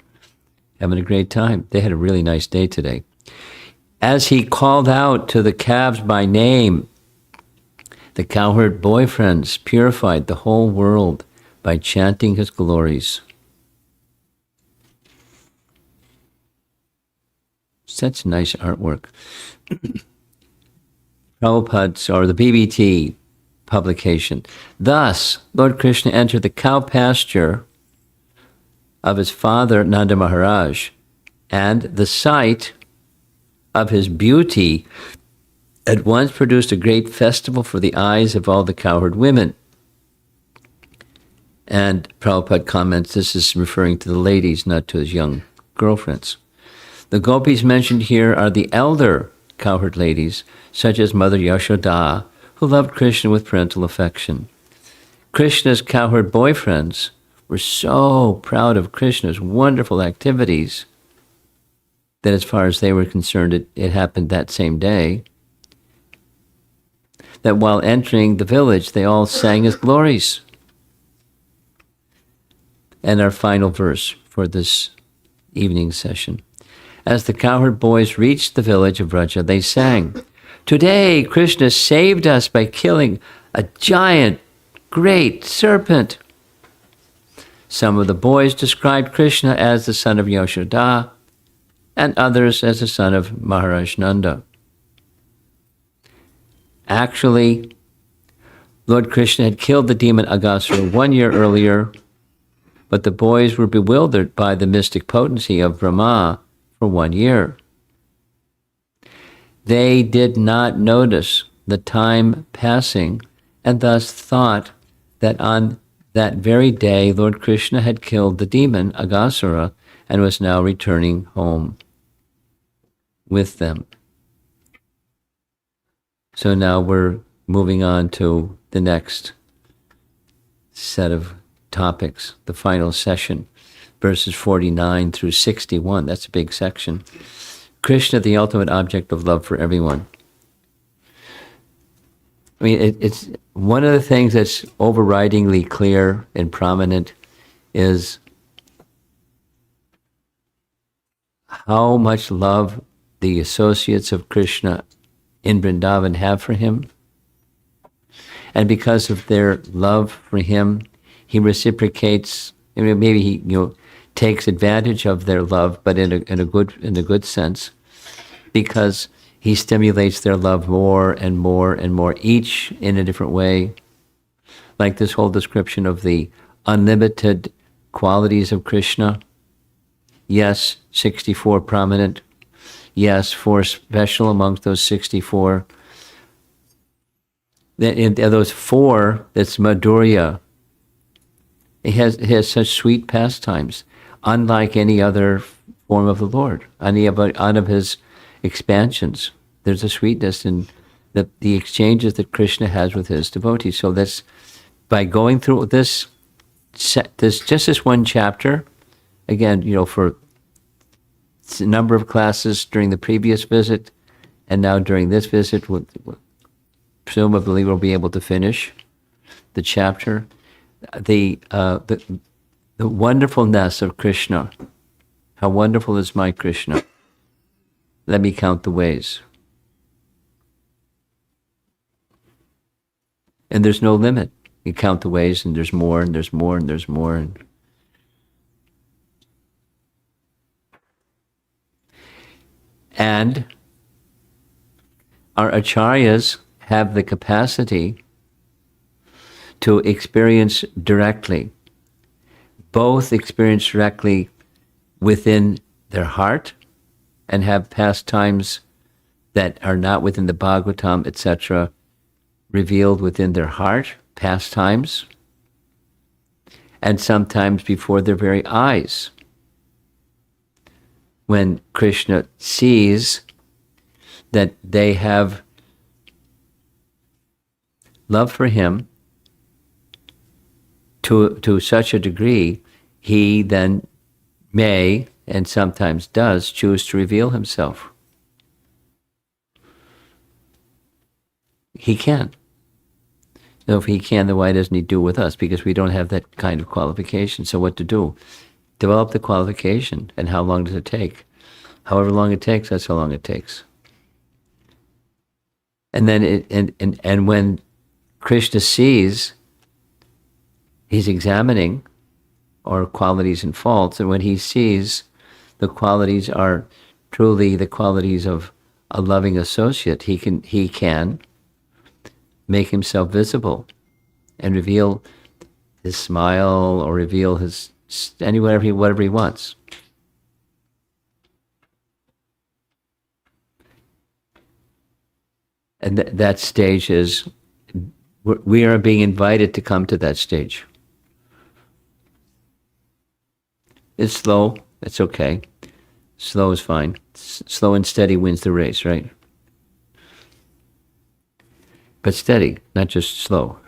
having a great time. They had a really nice day today. As he called out to the calves by name, the cowherd boyfriends purified the whole world by chanting his glories. Such nice artwork. Prabhupada's, or the BBT publication. Thus, Lord Krishna entered the cow pasture of his father Nanda Maharaj, and the sight of his beauty at once produced a great festival for the eyes of all the cowherd women. And Prabhupada comments, this is referring to the ladies, not to his young girlfriends. The gopis mentioned here are the elder cowherd ladies, such as Mother Yashoda, who loved Krishna with parental affection. Krishna's cowherd boyfriends were so proud of Krishna's wonderful activities that as far as they were concerned, it happened that same day, that while entering the village, they all sang his glories. And our final verse for this evening session. As the cowherd boys reached the village of Vraja, they sang, "Today Krishna saved us by killing a giant, great serpent." Some of the boys described Krishna as the son of Yashoda, and others as the son of Maharaj Nanda. Actually, Lord Krishna had killed the demon Aghasura 1 year earlier, but the boys were bewildered by the mystic potency of Brahma for 1 year. They did not notice the time passing, and thus thought that on that very day Lord Krishna had killed the demon Aghasura and was now returning home with them. So now we're moving on to the next set of topics, the final session, verses 49 through 61. That's a big section. Krishna, the ultimate object of love for everyone. I mean, it's one of the things that's overridingly clear and prominent is how much love the associates of Krishna in Vrindavan have for him. And because of their love for him, he reciprocates. Maybe he takes advantage of their love, but in a good sense, because he stimulates their love more and more and more, each in a different way. Like this whole description of the unlimited qualities of Krishna. Yes, 64 prominent. Yes, 4 special amongst those 64. In those 4, that's Madhurya. It has such sweet pastimes, unlike any other form of the Lord, any of his expansions. There's a sweetness in the exchanges that Krishna has with his devotees. So that's by going through this just this one chapter. Again, for a number of classes during the previous visit, and now during this visit, presumably we'll be able to finish the chapter. The wonderfulness of Krishna. How wonderful is my Krishna? Let me count the ways. And there's no limit. You count the ways, and there's more, and there's more, and there's more. And our acharyas have the capacity to experience directly, both experience directly within their heart and have pastimes that are not within the Bhagavatam, etc., revealed within their heart, pastimes, and sometimes before their very eyes. When Krishna sees that they have love for him to such a degree, he then may, and sometimes does, choose to reveal himself. He can. Now, if he can, then why doesn't he do with us? Because we don't have that kind of qualification. So what to do? Develop the qualification. And how long does it take? However long it takes, that's how long it takes. And then and when Krishna sees, he's examining our qualities and faults, and when he sees the qualities are truly the qualities of a loving associate, he can make himself visible and reveal his smile or reveal his whatever he wants. And that stage is, we are being invited to come to that stage. It's slow, it's okay. Slow is fine. Slow and steady wins the race, right? But steady, not just slow.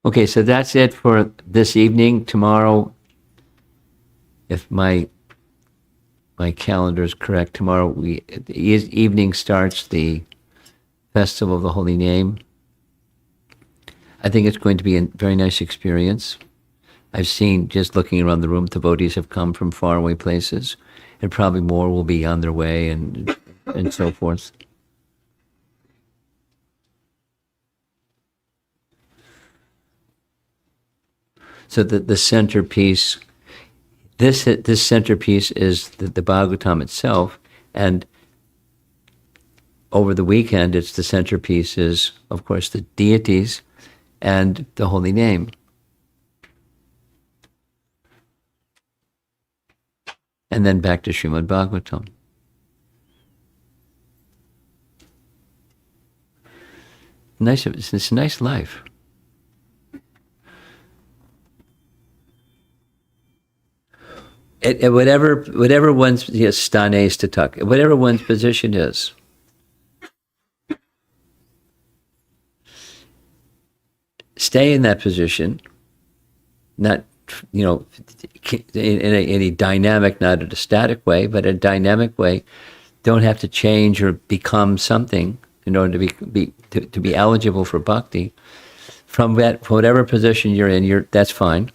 Okay, so that's it for this evening. Tomorrow, if my calendar is correct, tomorrow the evening starts the Festival of the Holy Name. I think it's going to be a very nice experience. I've seen, just looking around the room, devotees have come from faraway places, and probably more will be on their way and so forth. So the centerpiece, this centerpiece is the Bhagavatam itself, and over the weekend, the centerpiece is, of course, the deities and the holy name. And then back to Srimad Bhagavatam. It's a nice life. Whatever one's stane is to tuck, whatever one's position is. Stay in that position, not in a dynamic, not in a static way, but a dynamic way. Don't have to change or become something in order to be eligible for bhakti. from whatever position you're in, that's fine.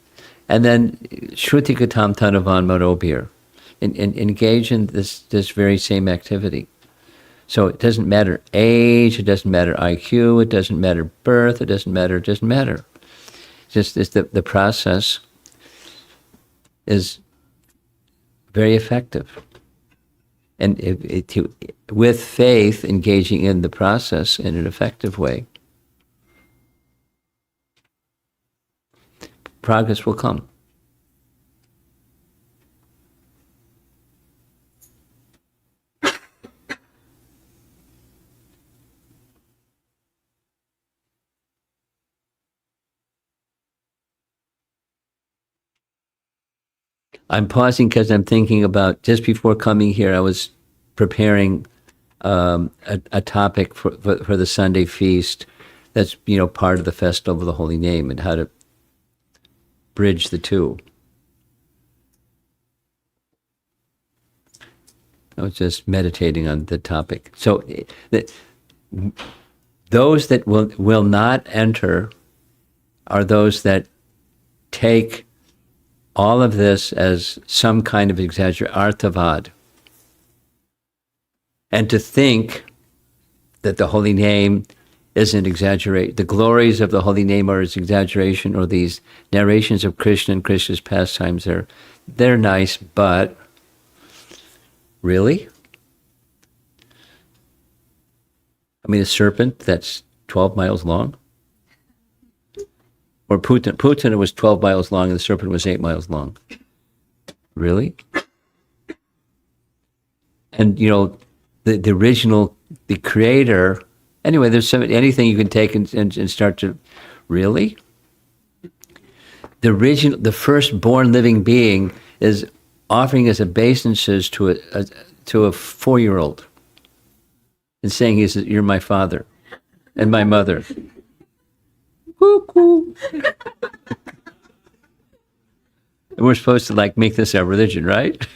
And then Shruti-katam tanavan marobir. Engage in this very same activity. So it doesn't matter age, it doesn't matter IQ, it doesn't matter birth, it doesn't matter. Just it's the process is very effective. And with faith, engaging in the process in an effective way, progress will come. I'm pausing because I'm thinking about, just before coming here, I was preparing a topic for the Sunday feast that's, part of the Festival of the Holy Name, and how to bridge the two. I was just meditating on the topic. So those that will not enter are those that take all of this as some kind of arthavad. And to think that the Holy Name isn't exaggerate. The glories of the Holy Name are its exaggeration, or these narrations of Krishna and Krishna's pastimes, they're nice, but really? I mean, a serpent that's 12 miles long? Or Putana was 12 miles long and the serpent was 8 miles long. Really? And, the original, the creator, anyway, there's anything you can take and start to, really? The firstborn living being is offering his obeisances to a 4-year-old and saying, you're my father and my mother. Cuckoo. And we're supposed to make this our religion, right?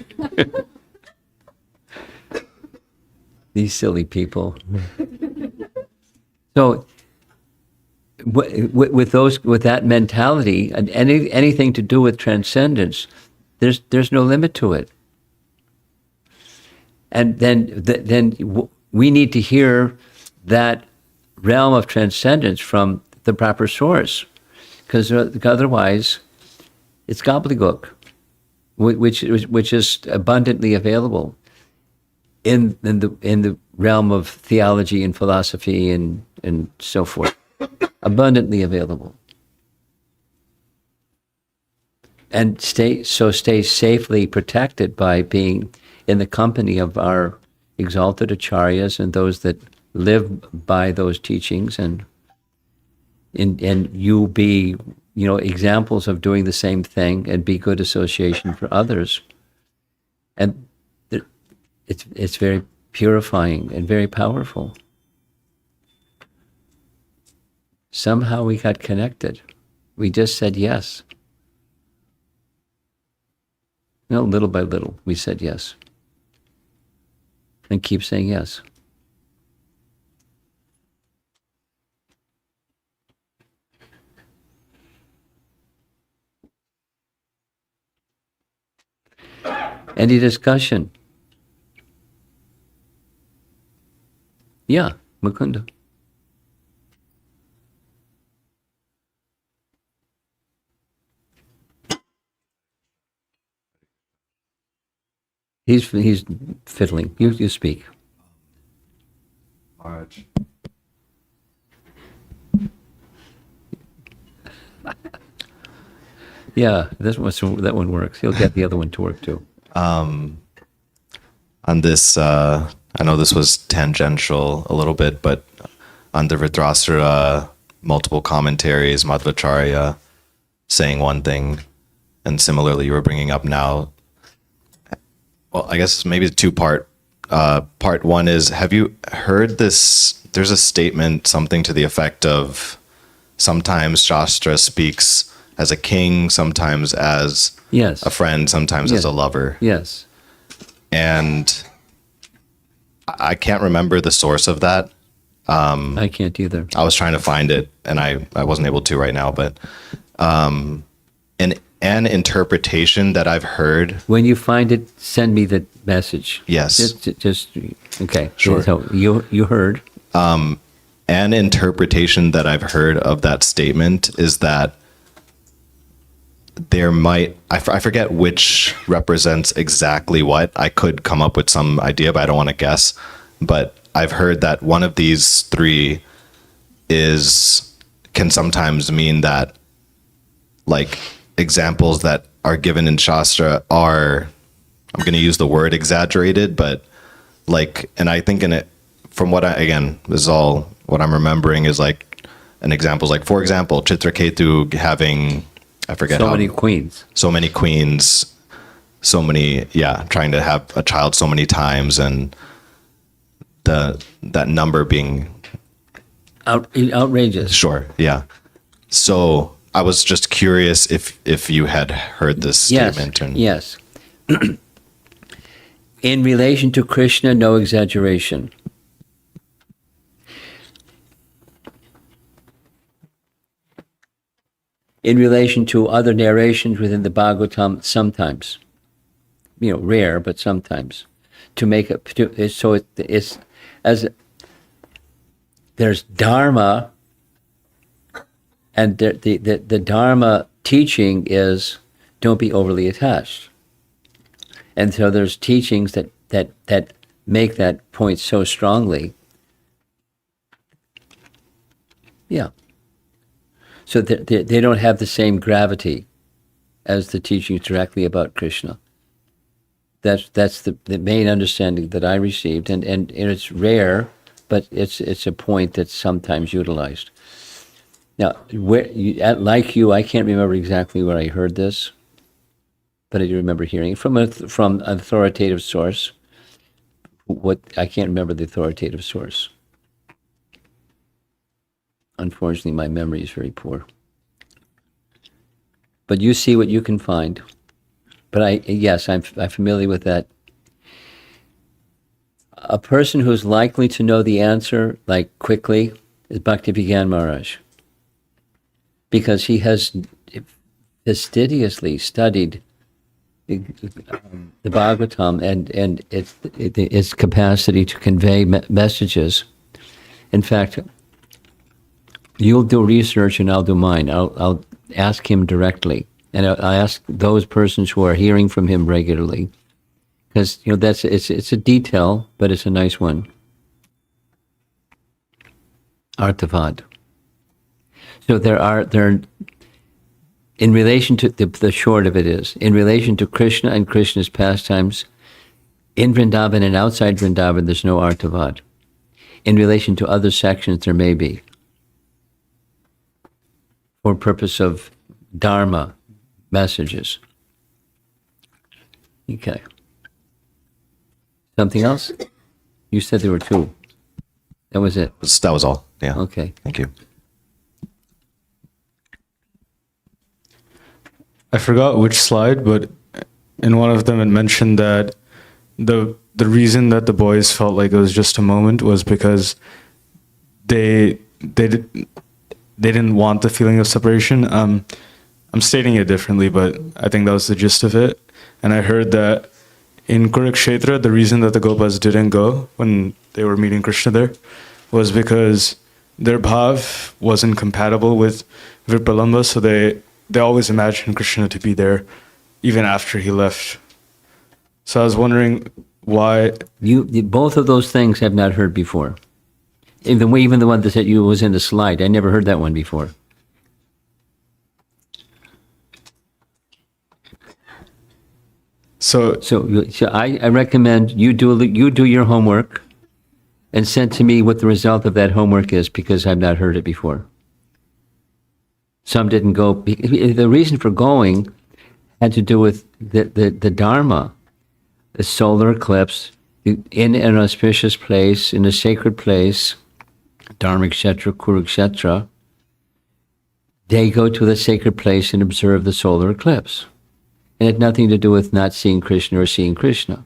These silly people. So, with that mentality and anything to do with transcendence, there's no limit to it. And then we need to hear that realm of transcendence from the proper source, because otherwise it's gobbledygook, which is abundantly available in the realm of theology and philosophy and so forth, abundantly available. And stay safely protected by being in the company of our exalted acharyas and those that live by those teachings, and you be, examples of doing the same thing and be good association for others. And it's very purifying and very powerful. Somehow we got connected. We just said yes. Little by little, we said yes. And keep saying yes. Any discussion? Yeah, Mukunda. He's fiddling. You speak. March. Yeah, that one works. He'll get the other one to work too. On this, I know this was tangential a little bit, but under Vidrasara, multiple commentaries, Madhvacharya saying one thing, and similarly you were bringing up now. Well, I guess maybe two-part. Part one is, have you heard this? There's a statement, something to the effect of, sometimes Shastra speaks as a king, sometimes as Yes. a friend, sometimes Yes. as a lover. Yes. And I can't remember the source of that, I can't either. I was trying to find it and I wasn't able to right now, but an interpretation that I've heard. When you find it, send me the message. Yes. Just okay. Sure. So you heard. An interpretation that I've heard of that statement is that there might, I forget which represents exactly what. I could come up with some idea, but I don't want to guess. But I've heard that one of these three can sometimes mean that, like, examples that are given in Shastra are, I'm going to use the word exaggerated, but like, and I think in it, from what this is all what I'm remembering is like an example is like, for example, Chitraketu having, I forget So how many queens. so many queens, trying to have a child so many times, and that number being Outrageous. sure. Yeah. So I was just curious if you had heard this Yes. statement. Yes. In relation to Krishna, no exaggeration. In relation to other narrations within the Bhagavatam, sometimes, rare, but sometimes, to make it so it's as there's Dharma, and the Dharma teaching is don't be overly attached, and so there's teachings that make that point so strongly. Yeah. So they don't have the same gravity as the teachings directly about Krishna. That's the main understanding that I received, and it's rare, but it's a point that's sometimes utilized. Now, like you, I can't remember exactly where I heard this, but I do remember hearing it from an authoritative source. I can't remember the authoritative source. Unfortunately, my memory is very poor. But you see what you can find. But I'm familiar with that. A person who's likely to know the answer, like quickly, is Bhaktivedanta Maharaj, because he has fastidiously studied the Bhagavatam and its capacity to convey messages. In fact, you'll do research and I'll do mine. I'll ask him directly, and I ask those persons who are hearing from him regularly, because it's a detail, but it's a nice one. Artavad. So there are in relation to the short of it is in relation to Krishna and Krishna's pastimes in Vrindavan and outside Vrindavan, there's no artavad. In relation to other sections, there may be, for purpose of Dharma messages. Okay. Something else? You said there were two. That was it. That was all. Yeah. Okay. Thank you. I forgot which slide, but in one of them it mentioned that the reason that the boys felt like it was just a moment was because they didn't want the feeling of separation. I'm stating it differently, but I think that was the gist of it. And I heard that in Kurukshetra, the reason that the Gopas didn't go when they were meeting Krishna there was because their bhav wasn't compatible with Vipralamba, so they always imagined Krishna to be there even after he left. So I was wondering why... Both of those things I've not heard before. Even the one that said you was in the slide, I never heard that one before. So I recommend you do your homework and send to me what the result of that homework is, because I've not heard it before. Some didn't go. The reason for going had to do with the Dharma, the solar eclipse, in an auspicious place, in a sacred place, Dharmakshetra, Kurukshetra. They go to the sacred place and observe the solar eclipse. It had nothing to do with not seeing Krishna or seeing Krishna.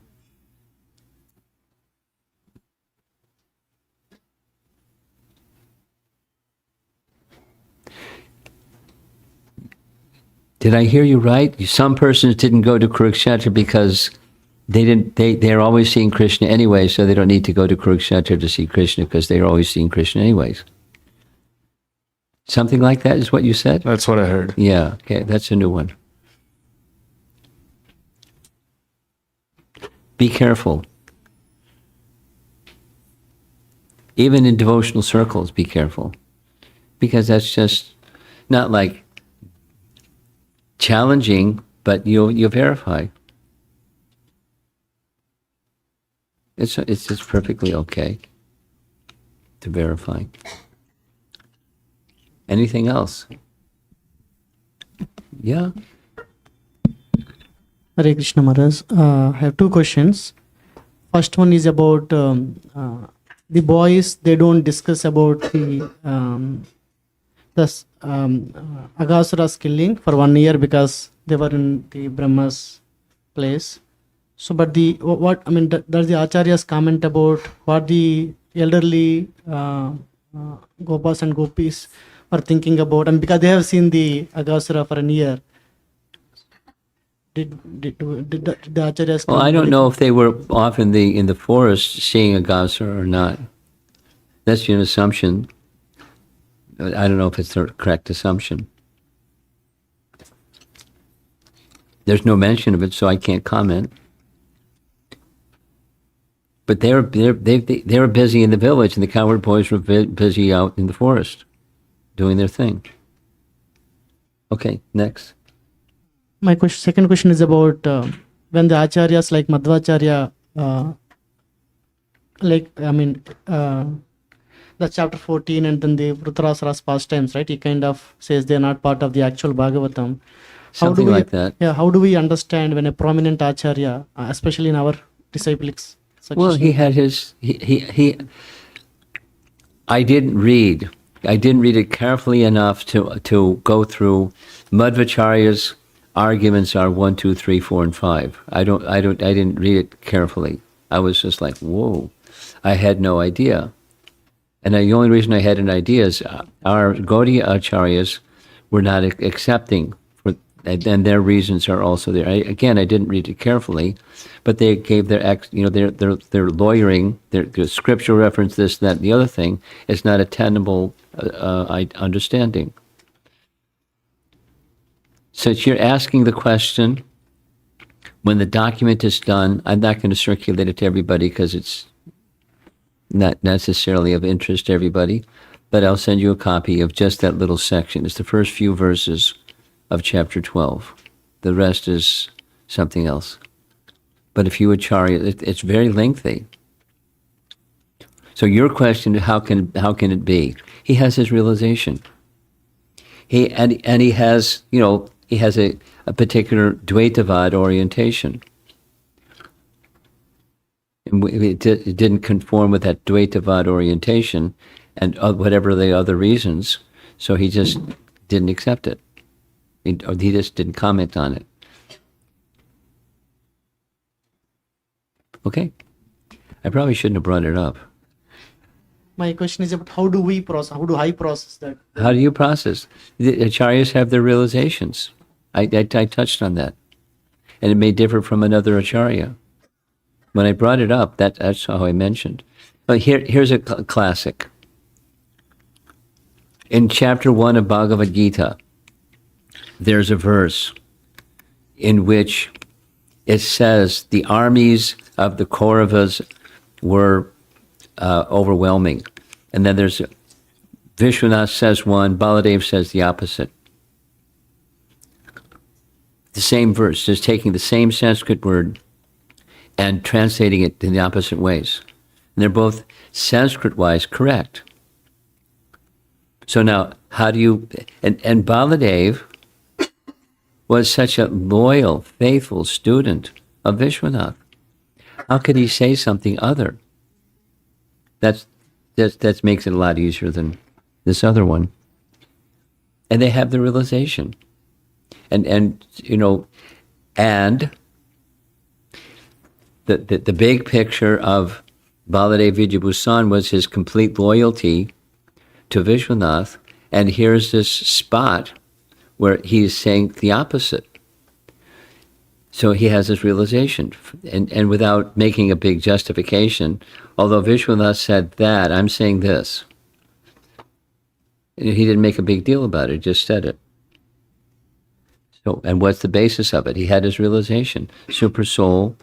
Did I hear you right? Some persons didn't go to Kurukshetra because they're always seeing Krishna anyway, so they don't need to go to Kurukshetra to see Krishna because they're always seeing Krishna anyways. Something like that is what you said? That's what I heard. Yeah, okay, that's a new one. Be careful. Even in devotional circles, be careful. Because that's just not like challenging, but you'll verify. It's just perfectly okay to verify. Anything else? Yeah. Hare Krishna Maharaj. I have two questions. First one is about the boys. They don't discuss about the Aghasura's killing for 1 year because they were in the Brahma's place. So, but does the Acharyas comment about what the elderly Gopas and Gopis are thinking about, and because they have seen the Aghasura for a year? Did the Acharyas? Well, I don't know if they were off in the forest seeing a Aghasura or not. That's an assumption. I don't know if it's the correct assumption. There's no mention of it, so I can't comment. But they were busy in the village, and the cowherd boys were busy out in the forest, doing their thing. Okay, next. My second question is about when the acharyas like Madhvacharya, the chapter 14 and then the Dhritarashtra's pastimes, right? He kind of says they're not part of the actual Bhagavatam. Something like that. Yeah, how do we understand when a prominent acharya, especially in our disciplic succession? Well, he had his. I didn't read it carefully enough to go through. Madhvacharya's arguments are 1, 2, 3, 4, and 5. I didn't read it carefully. I was just like, whoa, I had no idea. And the only reason I had an idea is our Gaudiya acharyas were not accepting, and their reasons are also there. I didn't read it carefully, but they gave their lawyering, their scriptural reference, this, that, and the other thing is not a tenable understanding. Since you're asking the question, when the document is done, I'm not going to circulate it to everybody because it's not necessarily of interest to everybody, but I'll send you a copy of just that little section. It's the first few verses of chapter 12. The rest is something else. But if you acharya, it's very lengthy. So your question, how can it be? He has his realization. He has, he has a particular Dvaitavad orientation. It didn't conform with that Dvaitavad orientation and whatever the other reasons, so he just didn't accept it. He just didn't comment on it. Okay. I probably shouldn't have brought it up. My question is about how do I process that? How do you process? The acharyas have their realizations. I touched on that. And it may differ from another acharya. When I brought it up, that's how I mentioned. But here's a classic. In chapter 1 of Bhagavad Gita, there's a verse in which it says the armies of the Kauravas were overwhelming. And then there's Vishwanath says one, Baladev says the opposite. The same verse, just taking the same Sanskrit word and translating it in the opposite ways. And they're both Sanskrit-wise correct. So now, how do you... And Baladev was such a loyal, faithful student of Vishwanath. How could he say something other? That makes it a lot easier than this other one. And they have the realization. And the big picture of Baladev Vidyabhusan was his complete loyalty to Vishwanath. And here's this spot where he's saying the opposite. So he has this realization, and without making a big justification, although Vishwanath said that, I'm saying this. He didn't make a big deal about it, he just said it. So, and what's the basis of it? He had his realization. Super soul,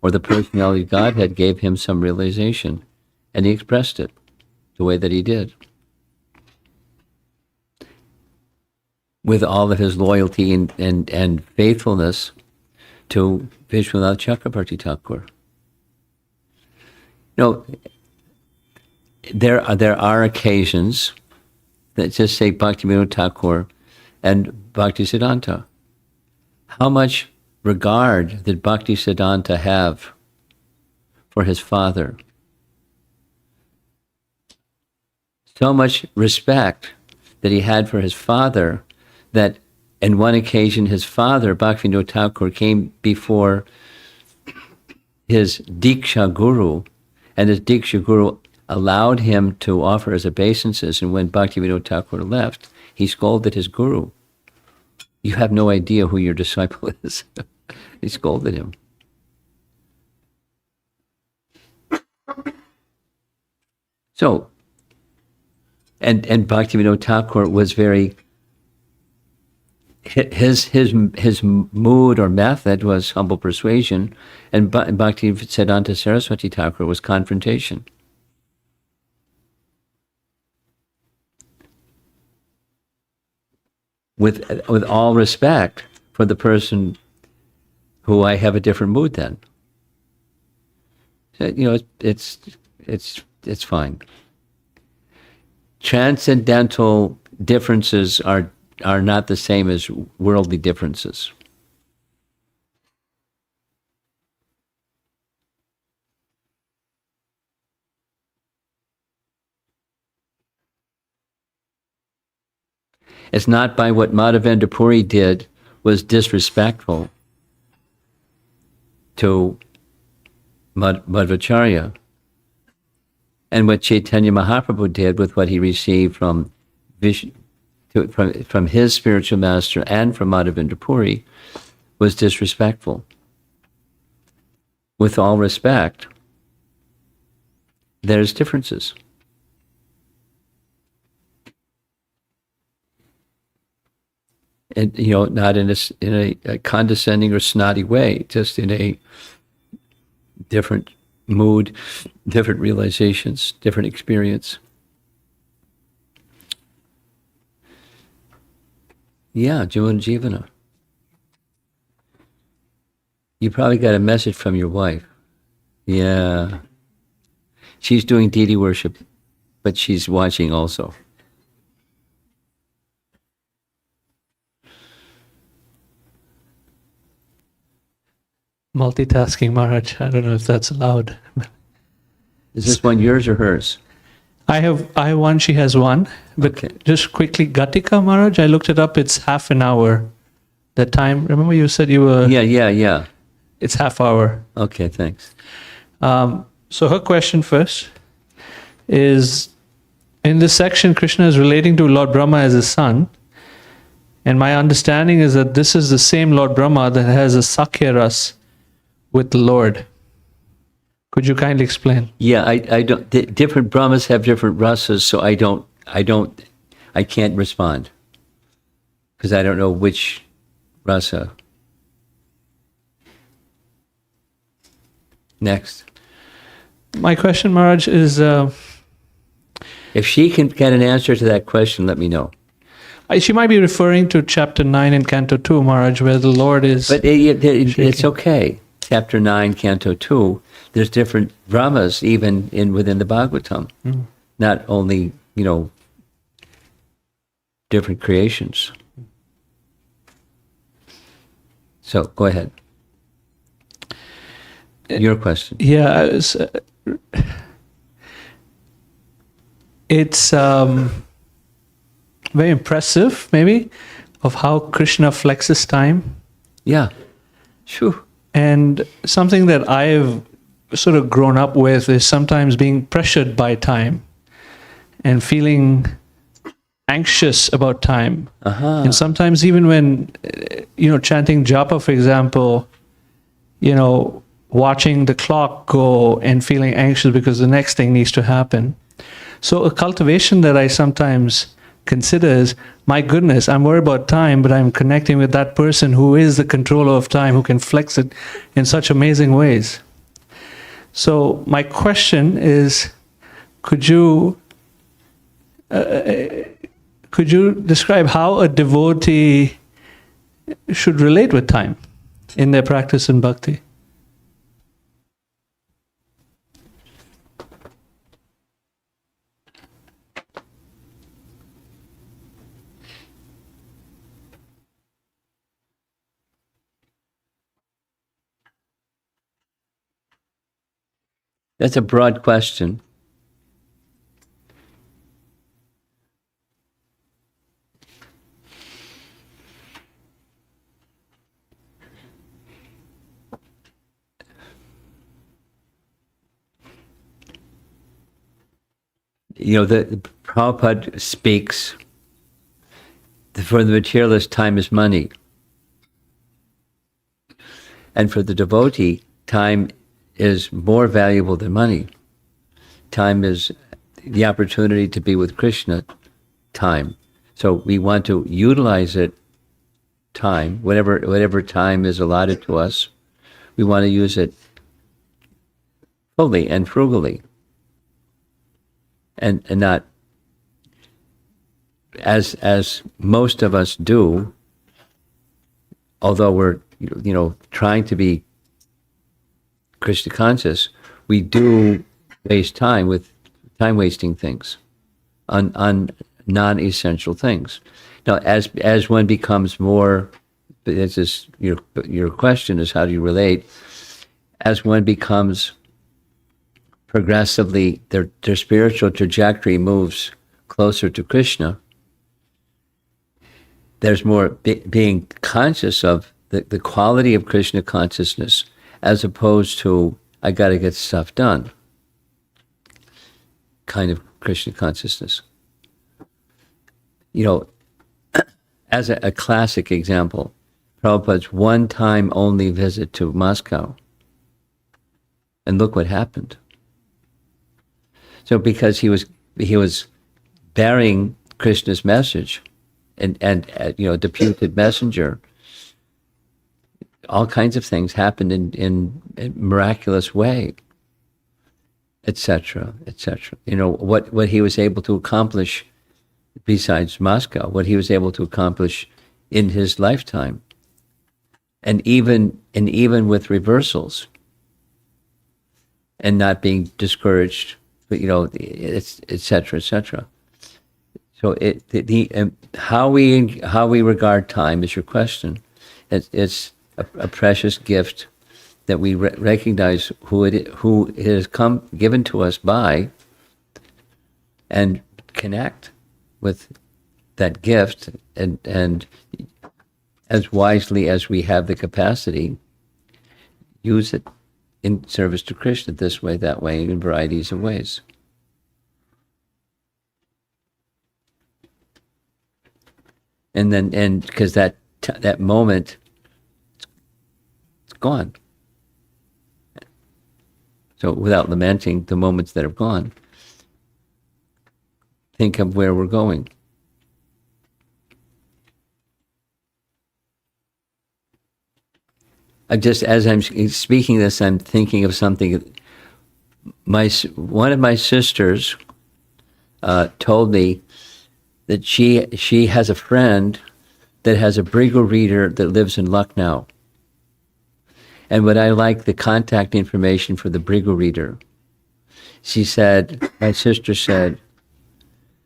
or the personality of Godhead, gave him some realization, and he expressed it the way that he did, with all of his loyalty and faithfulness to Vishwanath Chakrabarti Thakur. There are occasions that just say Bhaktivinoda Thakur and Bhaktisiddhanta. How much regard did Bhaktisiddhanta have for his father? So much respect that he had for his father that on one occasion his father, Bhaktivinoda Thakur, came before his Diksha Guru, and his Diksha Guru allowed him to offer his obeisances, and when Bhaktivinoda Thakur left, he scolded his guru. You have no idea who your disciple is. He scolded him. So, and Bhaktivinoda Thakur was very, his mood or method was humble persuasion, and Bhaktisiddhanta Saraswati Thakur was confrontation. With all respect for the person who I have a different mood than. It's fine. Transcendental differences are not the same as worldly differences. It's not by what Madhavendra Puri did was disrespectful to Madhvacharya, and what Chaitanya Mahaprabhu did with what he received from his spiritual master and from Madhavendra Puri was disrespectful. With all respect, there's differences. And not in a condescending or snotty way, just in a different mood, different realizations, different experience. Yeah, Jivan Jivana. You probably got a message from your wife. Yeah. She's doing deity worship, but she's watching also. Multitasking, Maharaj. I don't know if that's allowed. Is this one yours or hers? I have one, she has one. But Okay. just quickly, Gatika, Maharaj, I looked it up, it's half an hour. The time, remember you said you were... Yeah. It's half hour. Okay, thanks. So her question first is, in this section, Krishna is relating to Lord Brahma as his son. And my understanding is that this is the same Lord Brahma that has a Sakhya Ras with the Lord. Could you kindly explain? Yeah, I don't. Different Brahmas have different rasas, so I can't respond because I don't know which rasa. Next, My question, Maharaj, is if she can get an answer to that question, let me know. she might be referring to chapter 9 in Canto 2, Maharaj, where the Lord is... But it's okay. Chapter 9, Canto 2. There's different Brahmas even within the Bhagavatam. Not only different creations. So go ahead. Your question. Yeah, it's very impressive, maybe, of how Krishna flexes time. Yeah. Shoo. And something that I've sort of grown up with is sometimes being pressured by time and feeling anxious about time. Aha. And sometimes even when, chanting japa, for example, watching the clock go and feeling anxious because the next thing needs to happen. So a cultivation that I sometimes consider is, my goodness, I'm worried about time, but I'm connecting with that person who is the controller of time, who can flex it in such amazing ways. So my question is, could you describe how a devotee should relate with time in their practice in bhakti? That's a broad question. The Prabhupada speaks, for the materialist, time is money. And for the devotee, time is more valuable than money. Time is the opportunity to be with Krishna, time. So we want to utilize it, time, whatever time is allotted to us, we want to use it fully and frugally. And not, as most of us do, although we're trying to be Krishna conscious, we do waste time with time-wasting things on non-essential things. Now, as one becomes more, this is your question is, how do you relate? As one becomes progressively, their spiritual trajectory moves closer to Krishna, there's more being conscious of the quality of Krishna consciousness, as opposed to, I got to get stuff done kind of Krishna consciousness. As a classic example, Prabhupada's one-time only visit to Moscow, and look what happened. So because he was bearing Krishna's message, and deputed messenger, all kinds of things happened in a miraculous way, etc., etc. What he was able to accomplish besides Moscow, what he was able to accomplish in his lifetime, and even with reversals, and not being discouraged, but etc., etc. So how we regard time is your question. It's a precious gift that we recognize who it has given to us by, and connect with that gift, and as wisely as we have the capacity, use it in service to Krishna, this way, that way, in varieties of ways. And because that moment, it's gone. So without lamenting the moments that have gone, think of where we're going. As I'm speaking this, I'm thinking of something. One of my sisters told me that she has a friend that has a Brigu reader that lives in Lucknow. And would I like the contact information for the Brigu reader? My sister said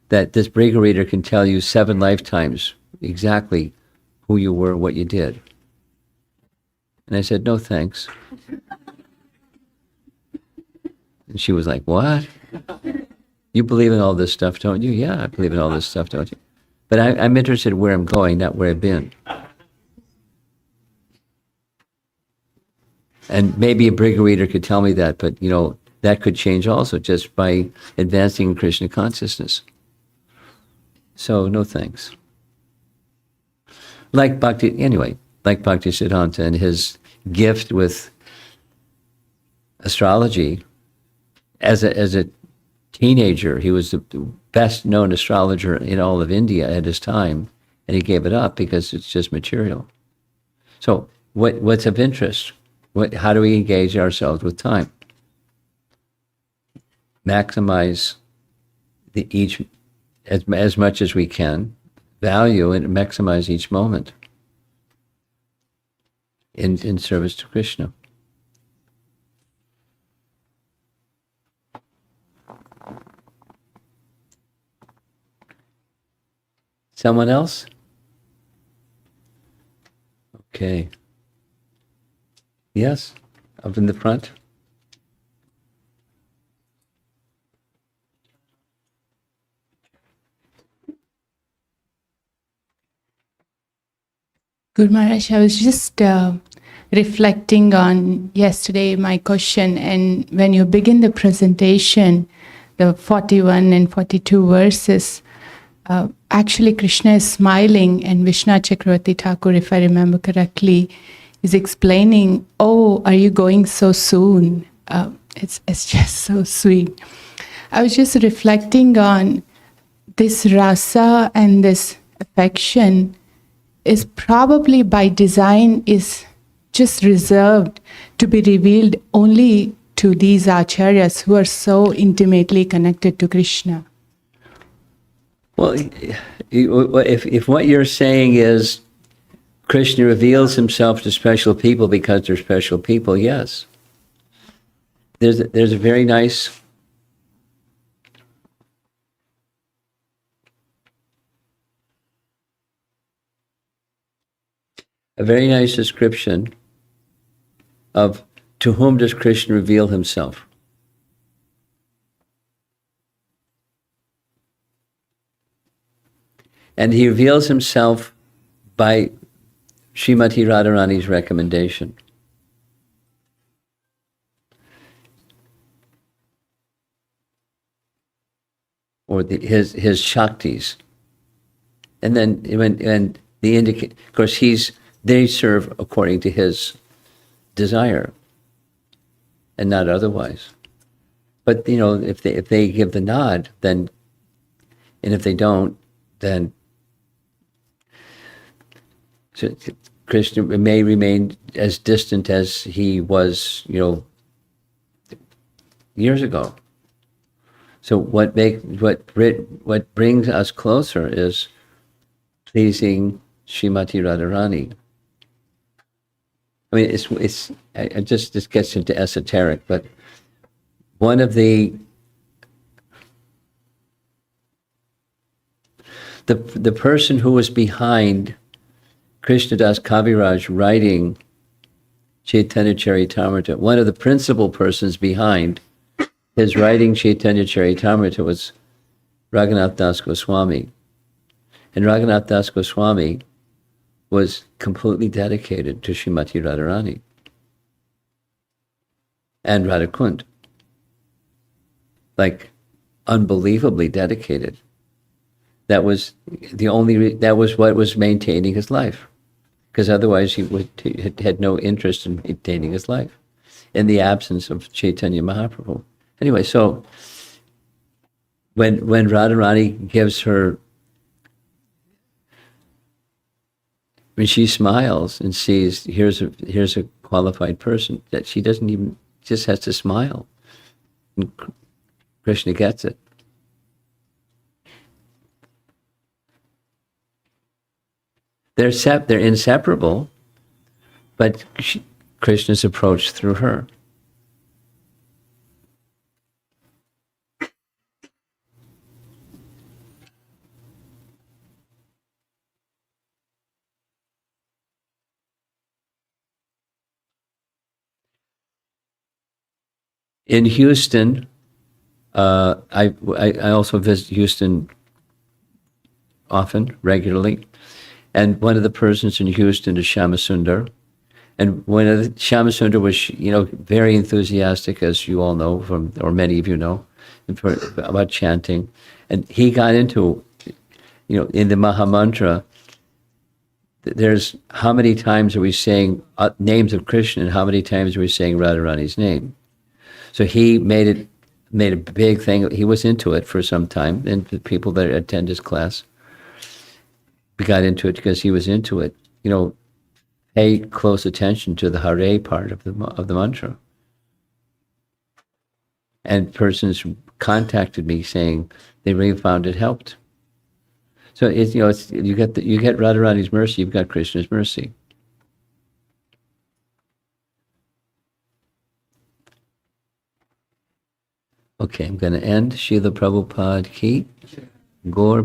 that this Brigu reader can tell you 7 lifetimes exactly who you were, what you did. And I said, no, thanks. And she was like, what? You believe in all this stuff, don't you? Yeah, I believe in all this stuff, don't you? But I'm interested in where I'm going, not where I've been. And maybe a Brigu reader could tell me that, but that could change also just by advancing in Krishna consciousness. So no thanks. Like Bhakti Siddhanta and his gift with astrology. As a teenager, he was the best known astrologer in all of India at his time, and he gave it up because it's just material. So what's of interest? How do we engage ourselves with time? Maximize each as much as we can, value and maximize each moment in service to Krishna. Someone else? Okay. Yes, up in the front. Guru Maharaj, I was just reflecting on yesterday my question, and when you begin the presentation, the 41 and 42 verses, actually Krishna is smiling, and Vishnu Chakravarti Thakur, if I remember correctly, is explaining, "Oh, are you going so soon?" It's just so sweet. I was just reflecting on this rasa and this affection is probably by design is just reserved to be revealed only to these acharyas who are so intimately connected to Krishna. Well, if what you're saying is Krishna reveals himself to special people because they're special people, yes. There's a very nice description of to whom does Krishna reveal himself. And he reveals himself by Srimati Radharani's recommendation. Or his Shaktis. And then when the of course they serve according to his desire and not otherwise. But if they give the nod, then, and if they don't, then Krishna may remain as distant as he was, years ago. So what brings us closer is pleasing Srimati Radharani. I mean, this gets into esoteric, but one of the person who was behind Krishnadas Kaviraj writing Chaitanya Charitamrita, one of the principal persons behind his writing Chaitanya Charitamrita was Raghunath Das Goswami. And Raghunath Das Goswami was completely dedicated to Srimati Radharani and Radhakund. Like, unbelievably dedicated. That was what was maintaining his life. Because otherwise he had no interest in maintaining his life in the absence of Chaitanya Mahaprabhu. Anyway, so when Radharani gives her, when she smiles and sees here's a qualified person, that she doesn't even, just has to smile, and Krishna gets it. They're inseparable, but Krishna's approached through her. In Houston, I also visit Houston often, regularly. And one of the persons in Houston is Shyamasundar. And Shyamasundar was, very enthusiastic, as you all know, or many of you know, about chanting. And he got into, in the Maha Mantra, there's how many times are we saying names of Krishna and how many times are we saying Radharani's name? So he made a big thing. He was into it for some time, and the people that attend his class got into it because he was into it. Pay close attention to the Hare part of the mantra. And persons contacted me saying they really found it helped. So you get Radharani's mercy, you've got Krishna's mercy. Okay, I'm going to end. Srila Prabhupada ki. Gaur